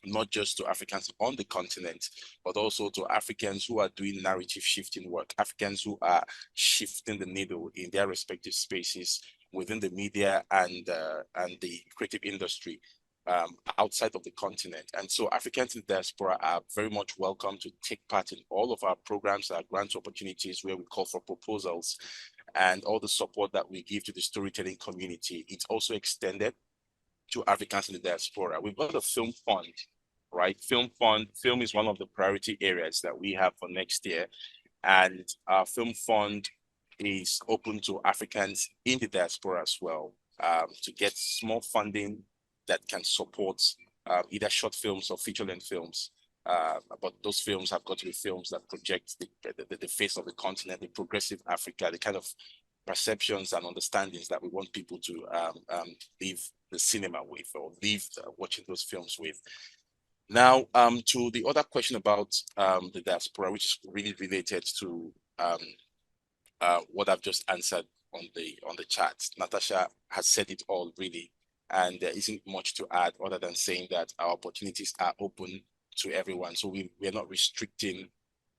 Speaker 2: not just to Africans on the continent, but also to Africans who are doing narrative shifting work, Africans who are shifting the needle in their respective spaces within the media and the creative industry outside of the continent. And so Africans in diaspora are very much welcome to take part in all of our programs, our grant opportunities where we call for proposals, and all the support that we give to the storytelling community. It's also extended to Africans in the diaspora. We've got a film fund, right? Film is one of the priority areas that we have for next year. And our film fund is open to Africans in the diaspora as well, to get small funding that can support either short films or feature-length films. But those films have got to be films that project the face of the continent, the progressive Africa, the kind of perceptions and understandings that we want people to leave the cinema with or leave watching those films with. Now, to the other question about the diaspora, which is really related to what I've just answered on the chat. Natasha has said it all really, and there isn't much to add other than saying that our opportunities are open to everyone. So we're not restricting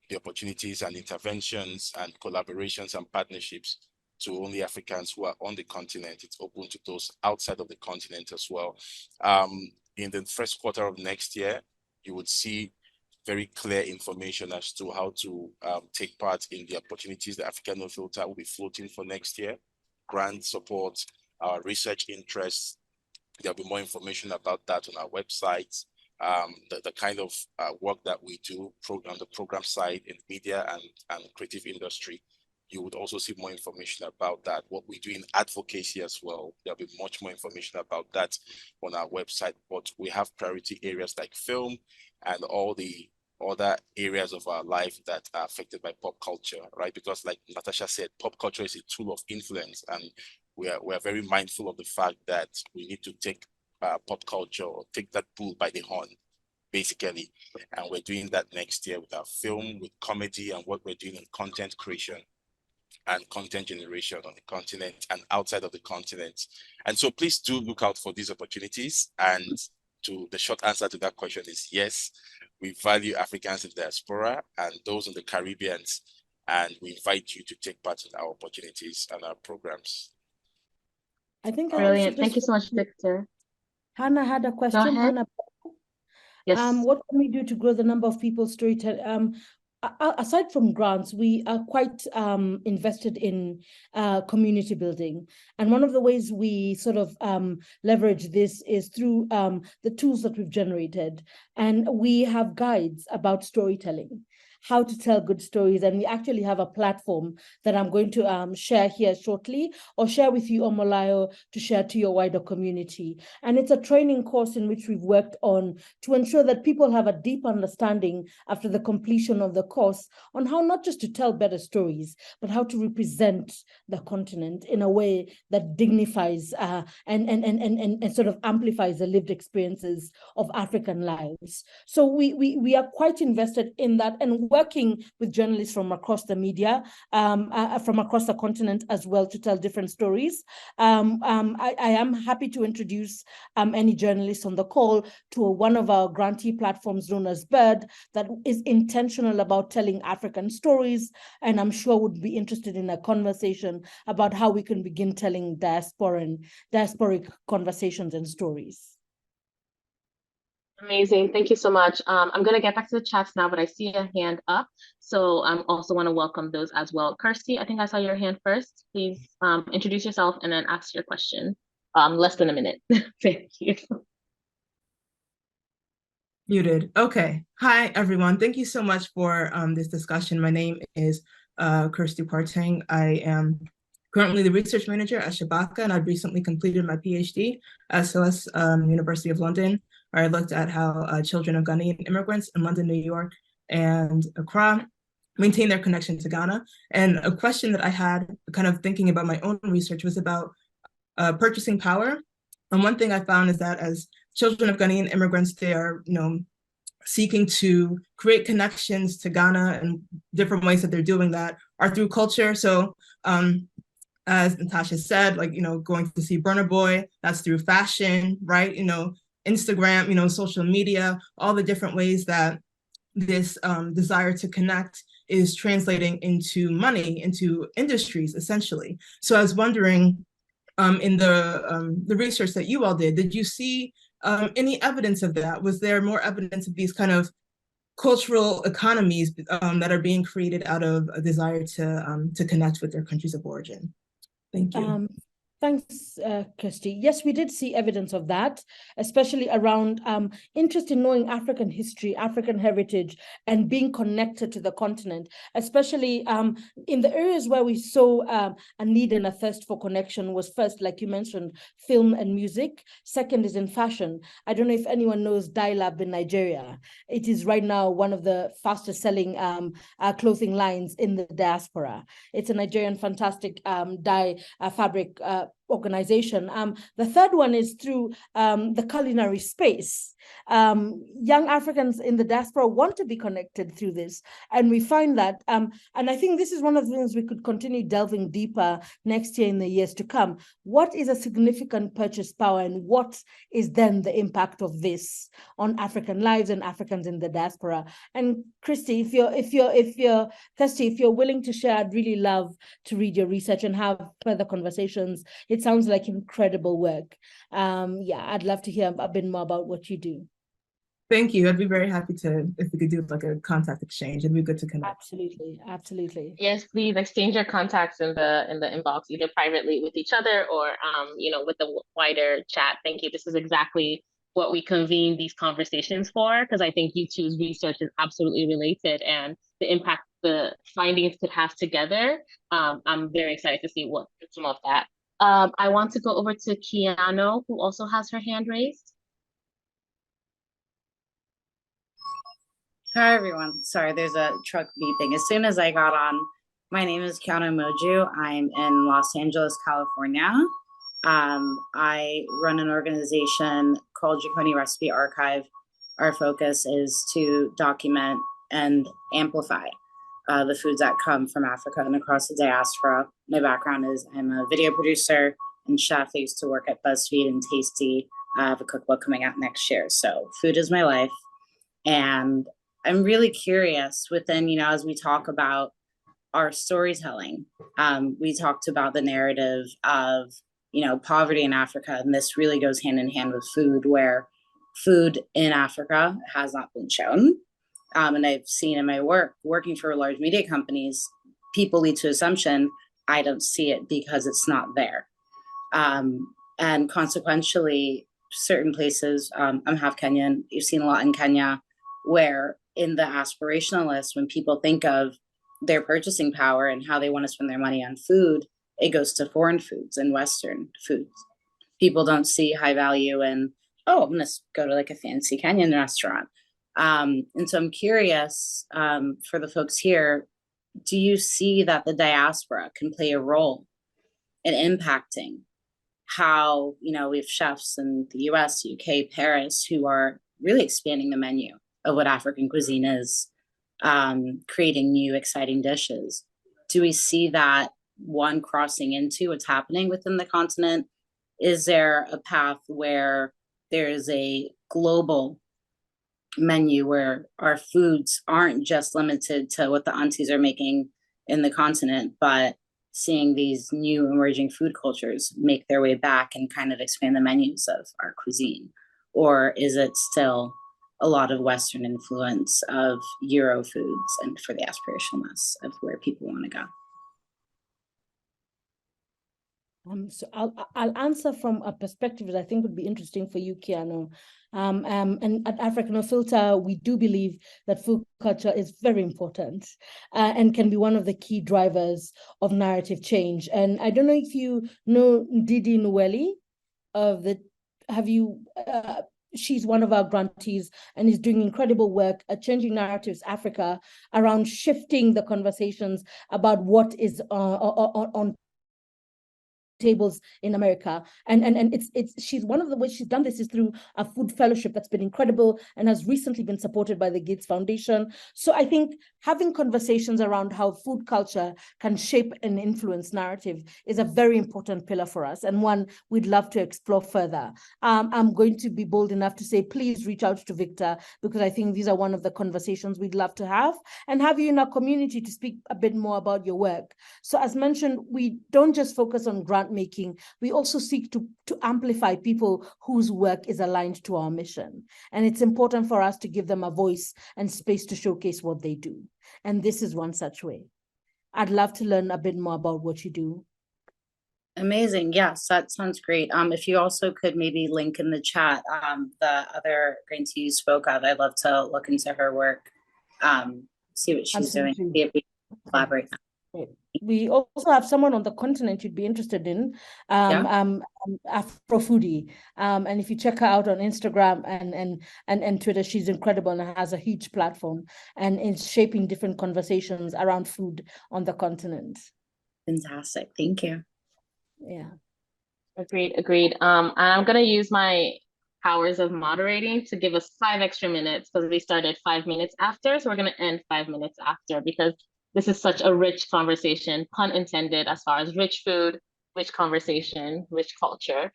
Speaker 2: the opportunities and interventions and collaborations and partnerships to only Africans who are on the continent. It's open to those outside of the continent as well. In the first quarter of next year, you would see very clear information as to how to take part in the opportunities the African No Filter will be floating for next year. Grant support, our research interests. There'll be more information about that on our website. The kind of work that we do on the program side in media and creative industry. You would also see more information about that, what we do in advocacy as well. There'll be much more information about that on our website, but we have priority areas like film and all the other areas of our life that are affected by pop culture, right? Because like Natasha said, pop culture is a tool of influence, and we are very mindful of the fact that we need to take pop culture or take that bull by the horn, basically. And we're doing that next year with our film, with comedy, and what we're doing in content creation and content generation on the continent and outside of the continent. And so please do look out for these opportunities. And the short answer to that question is yes, we value Africans in diaspora and those in the Caribbean, and we invite you to take part in our opportunities and our programs.
Speaker 3: I think
Speaker 1: brilliant. Thank you so much, Victor.
Speaker 3: Hannah had a question. Hannah,
Speaker 1: yes.
Speaker 3: What can we do to grow the number of people storytelling? Aside from grants, we are quite invested in community building. And one of the ways we sort of leverage this is through the tools that we've generated. And we have guides about storytelling, how to tell good stories. And we actually have a platform that I'm going to share here shortly, or share with you, Omolayo, to share to your wider community. And it's a training course in which we've worked on to ensure that people have a deep understanding after the completion of the course on how not just to tell better stories, but how to represent the continent in a way that dignifies and sort of amplifies the lived experiences of African lives. So we are quite invested in that, and working with journalists from across the media, from across the continent as well, to tell different stories. I am happy to introduce any journalists on the call to one of our grantee platforms known as BIRD that is intentional about telling African stories, and I'm sure would be interested in a conversation about how we can begin telling diasporic conversations and stories.
Speaker 1: Amazing. Thank you so much. I'm going to get back to the chats now, but I see a hand up. So I also want to welcome those as well. Kirsty, I think I saw your hand first. Please introduce yourself and then ask your question. Less than a minute. Thank you.
Speaker 4: Muted. Okay. Hi, everyone. Thank you so much for this discussion. My name is Kirsty Partang. I am currently the research manager at Shabaka, and I've recently completed my PhD at SOAS University of London, where I looked at how children of Ghanaian immigrants in London, New York, and Accra maintain their connection to Ghana. And a question that I had kind of thinking about my own research was about purchasing power. And one thing I found is that as children of Ghanaian immigrants, they are, seeking to create connections to Ghana, and different ways that they're doing that are through culture. So as Natasha said, like, going to see Burna Boy, that's through fashion, right? Instagram, social media, all the different ways that this desire to connect is translating into money, into industries, essentially. So I was wondering, in the research that you all did you see any evidence of that? Was there more evidence of these kind of cultural economies that are being created out of a desire to connect with their countries of origin? Thank you.
Speaker 3: Thanks, Kirsty. Yes, we did see evidence of that, especially around interest in knowing African history, African heritage, and being connected to the continent, especially in the areas where we saw a need and a thirst for connection was first, like you mentioned, film and music. Second is in fashion. I don't know if anyone knows Dye Lab in Nigeria. It is right now one of the fastest selling clothing lines in the diaspora. It's a Nigerian fantastic dye fabric organization. The third one is through the culinary space. Young Africans in the diaspora want to be connected through this, and we find that, and I think this is one of the things we could continue delving deeper next year in the years to come. What is a significant purchase power, and what is then the impact of this on African lives and Africans in the diaspora? And Christy, if you're willing to share, I'd really love to read your research and have further conversations. It sounds like incredible work. I'd love to hear a bit more about what you do.
Speaker 4: Thank you. I'd be very happy to, if we could do like a contact exchange. It'd be good to connect.
Speaker 3: Absolutely.
Speaker 1: Yes, please exchange your contacts in the inbox, either privately with each other or with the wider chat. Thank you. This is exactly what we convene these conversations for, because I think you two's research is absolutely related, and the impact the findings could have together. I'm very excited to see what some of that. I want to go over to Keanu, who also has her hand raised.
Speaker 5: Hi, everyone. Sorry, there's a truck beeping. As soon as I got on, my name is Keanu Moju. I'm in Los Angeles, California. I run an organization called Jaconi Recipe Archive. Our focus is to document and amplify the foods that come from Africa and across the diaspora. My background is I'm a video producer and chef. I used to work at BuzzFeed and Tasty. I have a cookbook coming out next year. So food is my life. And I'm really curious within, as we talk about our storytelling, we talked about the narrative of, poverty in Africa. And this really goes hand in hand with food, where food in Africa has not been shown. And I've seen in my work, working for large media companies, people lead to assumption, I don't see it because it's not there. And consequentially, certain places, I'm half Kenyan, you've seen a lot in Kenya, where in the aspirational list, when people think of their purchasing power and how they want to spend their money on food, it goes to foreign foods and Western foods. People don't see high value in, I'm going to go to like a fancy Kenyan restaurant. And so I'm curious, for the folks here, do you see that the diaspora can play a role in impacting how, we have chefs in the US, UK, Paris, who are really expanding the menu of what African cuisine is, creating new exciting dishes? Do we see that one crossing into what's happening within the continent? Is there a path where there is a global menu where our foods aren't just limited to what the aunties are making in the continent, but seeing these new emerging food cultures make their way back and kind of expand the menus of our cuisine? Or is it still a lot of Western influence of Euro foods and for the aspirationalness of where people want to go?
Speaker 3: So I'll answer from a perspective that I think would be interesting for you, Keanu. And at Africa No Filter, we do believe that food culture is very important and can be one of the key drivers of narrative change. And I don't know if you know Didi Nweli of the. Have you? she's one of our grantees and is doing incredible work at Changing Narratives Africa around shifting the conversations about what is on tables in America. And it's she's one of the ways she's done this is through a food fellowship that's been incredible and has recently been supported by the Gates Foundation. So I think having conversations around how food culture can shape and influence narrative is a very important pillar for us, and one we'd love to explore further. I'm going to be bold enough to say, please reach out to Victor, because I think these are one of the conversations we'd love to have and have you in our community to speak a bit more about your work. So as mentioned, we don't just focus on grant making, we also seek to amplify people whose work is aligned to our mission. And it's important for us to give them a voice and space to showcase what they do. And this is one such way. I'd love to learn a bit more about what you do.
Speaker 5: Amazing. Yes, that sounds great. If you also could maybe link in the chat the other grantee you spoke of, I'd love to look into her work, see what she's doing, see if we can collaborate.
Speaker 3: We also have someone on the continent you'd be interested in, Afro Foodie. And if you check her out on Instagram and Twitter, she's incredible and has a huge platform and is shaping different conversations around food on the continent.
Speaker 5: Fantastic. Thank you.
Speaker 3: Yeah.
Speaker 1: Agreed. I'm gonna use my powers of moderating to give us 5 extra minutes because we started 5 minutes after. So we're gonna end 5 minutes after because this is such a rich conversation, pun intended, as far as rich food, rich conversation, rich culture.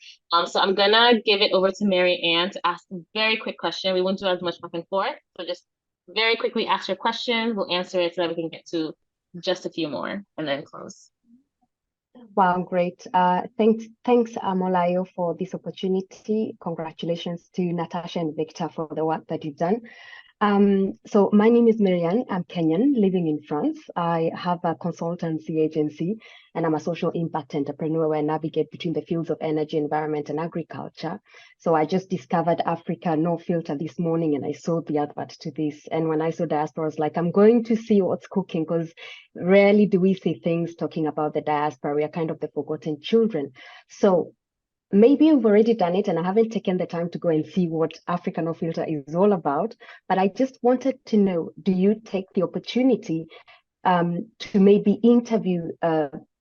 Speaker 1: So I'm gonna give it over to Mary Ann to ask a very quick question. We won't do as much back and forth, so just very quickly ask your question. We'll answer it so that we can get to just a few more and then close.
Speaker 6: Wow, great. Thanks, Amolayo, for this opportunity. Congratulations to Natasha and Victor for the work that you've done. So my name is Marianne. I'm Kenyan, living in France. I have a consultancy agency and I'm a social impact entrepreneur where I navigate between the fields of energy, environment, and agriculture. So I just discovered Africa No Filter this morning and I saw the advert to this. And when I saw Diaspora, I was like, I'm going to see what's cooking, because rarely do we see things talking about the diaspora. We are kind of the forgotten children. So maybe you've already done it and I haven't taken the time to go and see what Africa No Filter is all about, but I just wanted to know, do you take the opportunity to maybe interview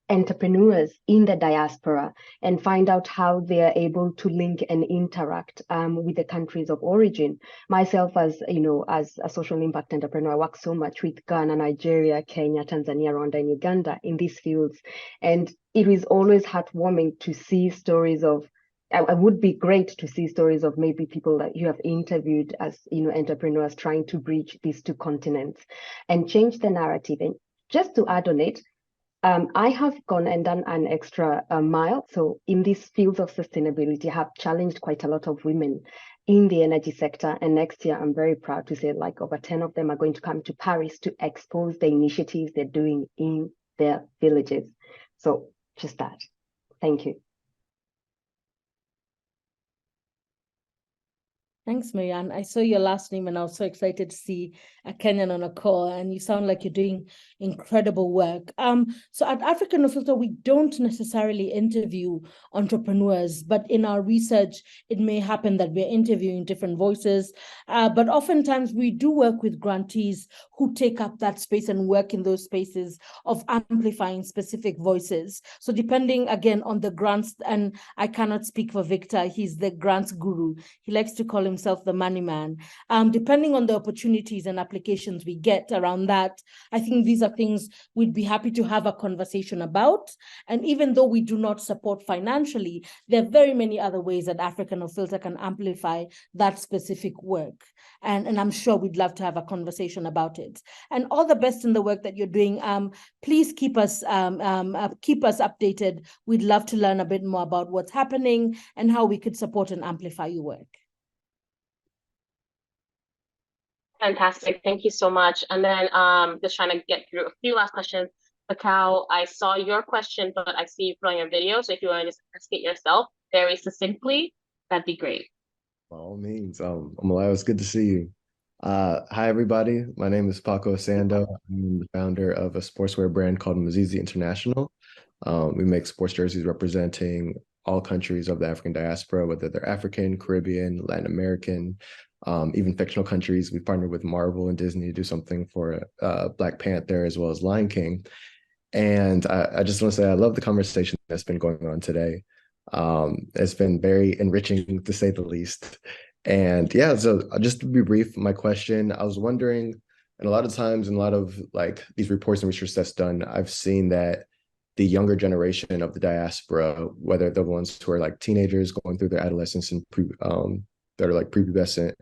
Speaker 6: entrepreneurs in the diaspora and find out how they are able to link and interact with the countries of origin? Myself, as you know, as a social impact entrepreneur, I work so much with Ghana, Nigeria, Kenya, Tanzania, Rwanda, and Uganda in these fields. And it is always heartwarming to see stories of, it would be great to see stories of maybe people that you have interviewed as, you know, entrepreneurs trying to bridge these 2 continents and change the narrative. And just to add on it, I have gone and done an extra mile. So in these fields of sustainability, I have challenged quite a lot of women in the energy sector. And next year, I'm very proud to say like over 10 of them are going to come to Paris to expose the initiatives they're doing in their villages. So just that. Thank you.
Speaker 3: Thanks, Marianne. I saw your last name and I was so excited to see a Kenyan on a call, and you sound like you're doing incredible work. So at Africa No Filter, we don't necessarily interview entrepreneurs, but in our research, it may happen that we're interviewing different voices. But oftentimes we do work with grantees who take up that space and work in those spaces of amplifying specific voices. So depending again on the grants, and I cannot speak for Victor, he's the grants guru. He likes to call himself the money man. Depending on the opportunities and applications we get around that, I think these are things we'd be happy to have a conversation about. And even though we do not support financially, there are very many other ways that Africa No Filter can amplify that specific work. And I'm sure we'd love to have a conversation about it. And all the best in the work that you're doing. Please keep us updated. We'd love to learn a bit more about what's happening and how we could support and amplify your work.
Speaker 1: Fantastic. Thank you so much. And then just trying to get through a few last questions. Pakao, I saw your question, but I see you put on your video. So if you want to just ask it yourself very succinctly, that'd be great.
Speaker 7: By all means. Amalayo, it's good to see you. Hi, everybody. My name is Paco Sando. I'm the founder of a sportswear brand called Mazizi International. We make sports jerseys representing all countries of the African diaspora, whether they're African, Caribbean, Latin American, even fictional countries. We've partnered with Marvel and Disney to do something for Black Panther as well as Lion King. And I just want to say I love the conversation that's been going on today. It's been very enriching to say the least. And yeah, so just to be brief, my question, I was wondering, and a lot of times in a lot of like these reports and research that's done, I've seen that the younger generation of the diaspora, whether the ones who are like teenagers going through their adolescence and that are like prepubescent,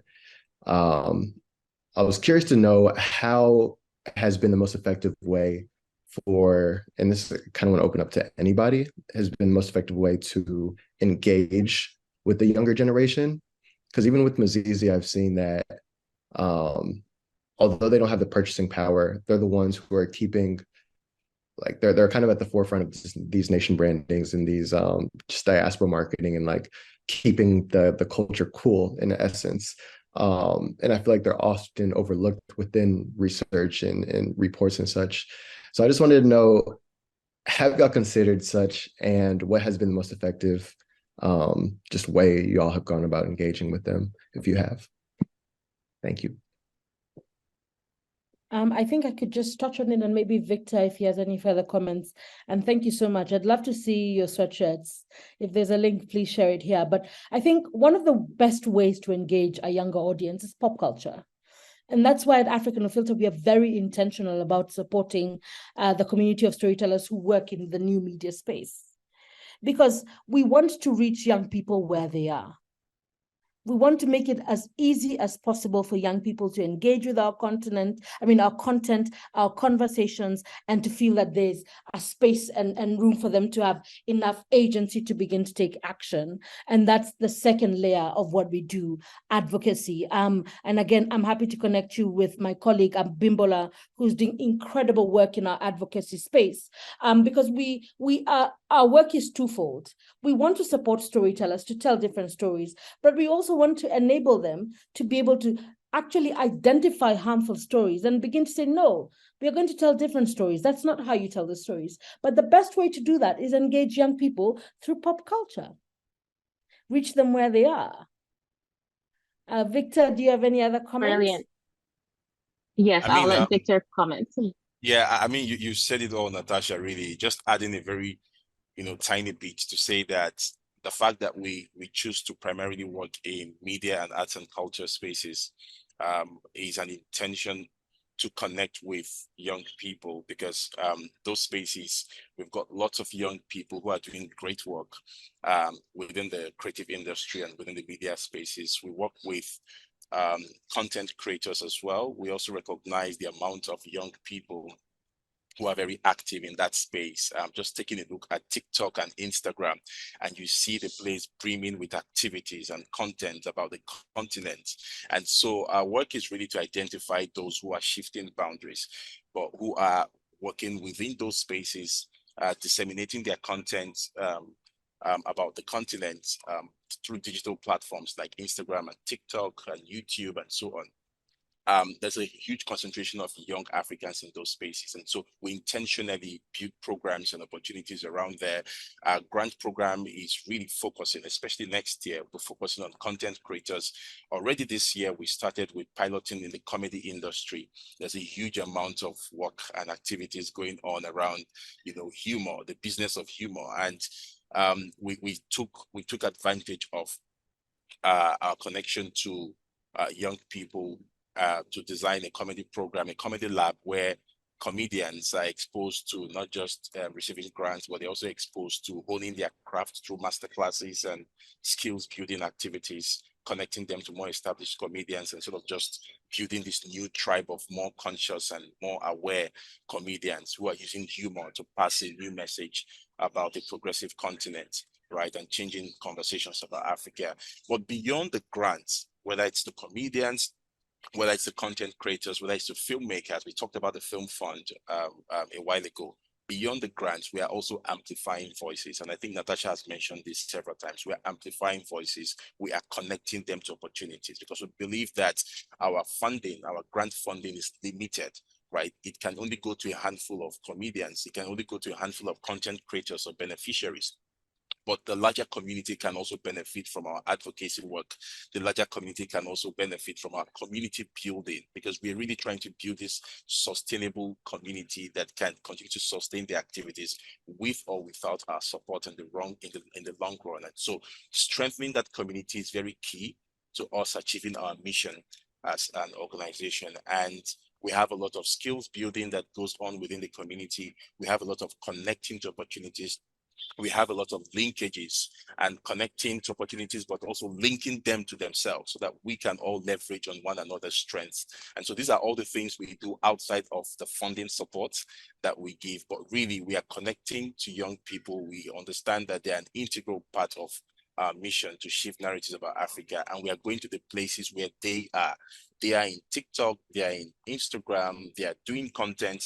Speaker 7: I was curious to know how has been the most effective way for, and this kind of want to open up to anybody, has been the most effective way to engage with the younger generation. Because even with Mazizi, I've seen that although they don't have the purchasing power, they're the ones who are keeping, like they're kind of at the forefront of these nation brandings and these just diaspora marketing and like keeping the culture cool in essence. And I feel like they're often overlooked within research and reports and such. So I just wanted to know, have y'all considered such, and what has been the most effective just way you all have gone about engaging with them, if you have? Thank you.
Speaker 3: I think I could just touch on it, and maybe Victor, if he has any further comments. And thank you so much. I'd love to see your sweatshirts. If there's a link, please share it here. But I think one of the best ways to engage a younger audience is pop culture. And that's why at African Filter, we are very intentional about supporting the community of storytellers who work in the new media space. Because we want to reach young people where they are. We want to make it as easy as possible for young people to engage with our content, our conversations, and to feel that there's a space and room for them to have enough agency to begin to take action. And that's the second layer of what we do, advocacy. And again, I'm happy to connect you with my colleague, Bimbola, who's doing incredible work in our advocacy space. Because our work is twofold. We want to support storytellers to tell different stories, but we also want to enable them to be able to actually identify harmful stories and begin to say, no, we are going to tell different stories. That's not how you tell the stories. But the best way to do that is engage young people through pop culture. Reach them where they are. Victor, do you have any other comments?
Speaker 1: Brilliant. Yes, I'll let Victor comment.
Speaker 2: Yeah, I mean, you said it all, Natasha, really. Just adding a very, tiny bit to say that the fact that we choose to primarily work in media and arts and culture spaces is an intention to connect with young people, because those spaces, we've got lots of young people who are doing great work within the creative industry and within the media spaces. We work with content creators as well. We also recognize the amount of young people who are very active in that space. Just taking a look at TikTok and Instagram, and you see the place brimming with activities and content about the continent. And so our work is really to identify those who are shifting boundaries, but who are working within those spaces, disseminating their content about the continent through digital platforms like Instagram and TikTok and YouTube and so on. There's a huge concentration of young Africans in those spaces. And so we intentionally build programs and opportunities around there. Our grant program is really focusing, especially next year, we're focusing on content creators. Already this year, we started with piloting in the comedy industry. There's a huge amount of work and activities going on around, humor, the business of humor. And we took advantage of our connection to young people to design a comedy program, a comedy lab, where comedians are exposed to not just receiving grants, but they're also exposed to honing their craft through masterclasses and skills building activities, connecting them to more established comedians, and sort of just building this new tribe of more conscious and more aware comedians who are using humor to pass a new message about the progressive continent, right, and changing conversations about Africa. But beyond the grants, whether it's the comedians, whether it's the content creators, whether it's the filmmakers, we talked about the Film Fund a while ago. Beyond the grants, we are also amplifying voices. And I think Natasha has mentioned this several times. We are amplifying voices. We are connecting them to opportunities, because we believe that our funding, our grant funding is limited, right? It can only go to a handful of comedians. It can only go to a handful of content creators or beneficiaries. but the larger community can also benefit from our advocacy work. The larger community can also benefit from our community building, because we're really trying to build this sustainable community that can continue to sustain the activities with or without our support in the long run. And so strengthening that community is very key to us achieving our mission as an organization. And we have a lot of skills building that goes on within the community. We have a lot of connecting to opportunities. We have a lot of linkages and connecting to opportunities, but also linking them to themselves so that we can all leverage on one another's strengths. And so these are all the things we do outside of the funding support that we give. But really, we are connecting to young people. We understand that they're an integral part of our mission to shift narratives about Africa. And we are going to the places where they are. They are in TikTok, they are in Instagram, they are doing content,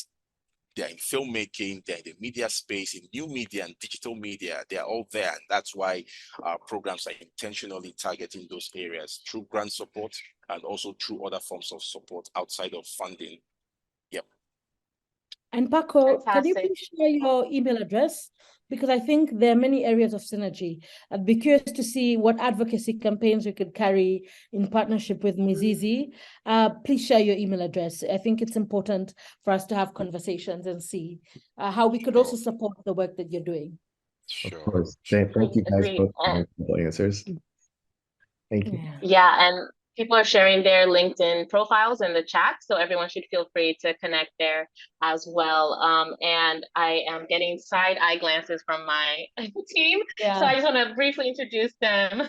Speaker 2: they're in filmmaking, they're in the media space, in new media and digital media. They're all there. And that's why our programs are intentionally targeting those areas through grant support and also through other forms of support outside of funding. Yep.
Speaker 3: And Paco, can you
Speaker 1: Fantastic.
Speaker 3: please share your email address? Because I think there are many areas of synergy. I'd be curious to see what advocacy campaigns we could carry in partnership with Mizizi. Please share your email address. I think it's important for us to have conversations and see how we could also support the work that you're doing.
Speaker 7: Of course. Thank you guys
Speaker 1: Agreed.
Speaker 7: both for the answers. Thank you.
Speaker 1: Yeah, and people are sharing their LinkedIn profiles in the chat, so everyone should feel free to connect there as well. And I am getting side eye glances from my team, so I just want to briefly introduce them.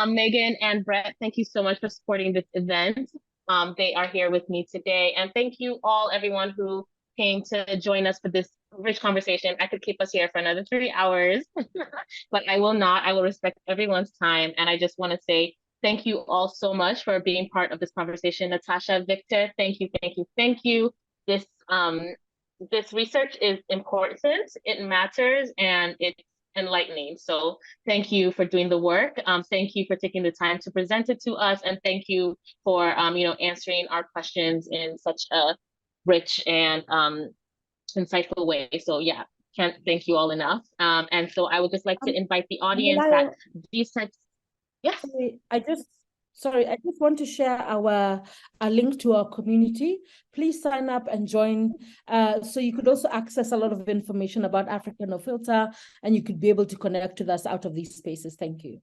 Speaker 1: Megan and Brett, thank you so much for supporting this event. They are here with me today, and thank you all, everyone who came to join us for this rich conversation. I could keep us here for another 3 hours, but I will not. I will respect everyone's time, and I just want to say thank you all so much for being part of this conversation. Natasha, Victor, thank you, thank you, thank you. This research is important, it matters, and it's enlightening. So thank you for doing the work. Thank you for taking the time to present it to us, and thank you for answering our questions in such a rich and insightful way. So yeah, can't thank you all enough. And so I would just like to invite the audience that these types. Yes.
Speaker 3: Sorry, I just want to share a link to our community. Please sign up and join. So you could also access a lot of information about Africa No Filter, and you could be able to connect with us out of these spaces. Thank you.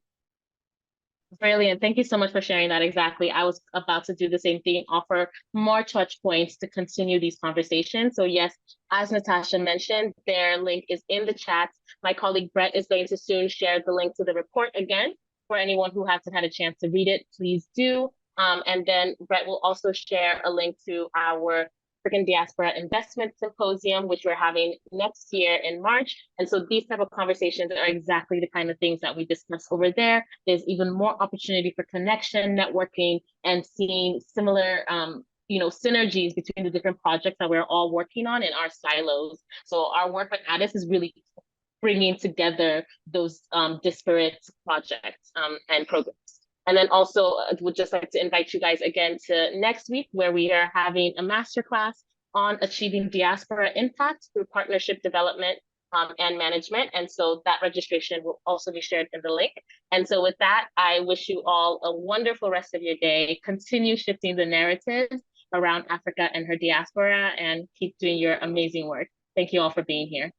Speaker 1: Brilliant. Thank you so much for sharing that. Exactly. I was about to do the same thing, offer more touch points to continue these conversations. So yes, as Natasha mentioned, their link is in the chat. My colleague Brett is going to soon share the link to the report again. For anyone who hasn't had a chance to read it, please do. And then Brett will also share a link to our African Diaspora Investment Symposium, which we're having next year in March. And so these type of conversations are exactly the kind of things that we discuss over there. There's even more opportunity for connection, networking, and seeing similar synergies between the different projects that we're all working on in our silos. So our work with ADIS is really bringing together those disparate projects and programs. And then also I would just like to invite you guys again to next week, where we are having a masterclass on achieving diaspora impact through partnership development and management. And so that registration will also be shared in the link. And so with that, I wish you all a wonderful rest of your day. Continue shifting the narratives around Africa and her diaspora, and keep doing your amazing work. Thank you all for being here.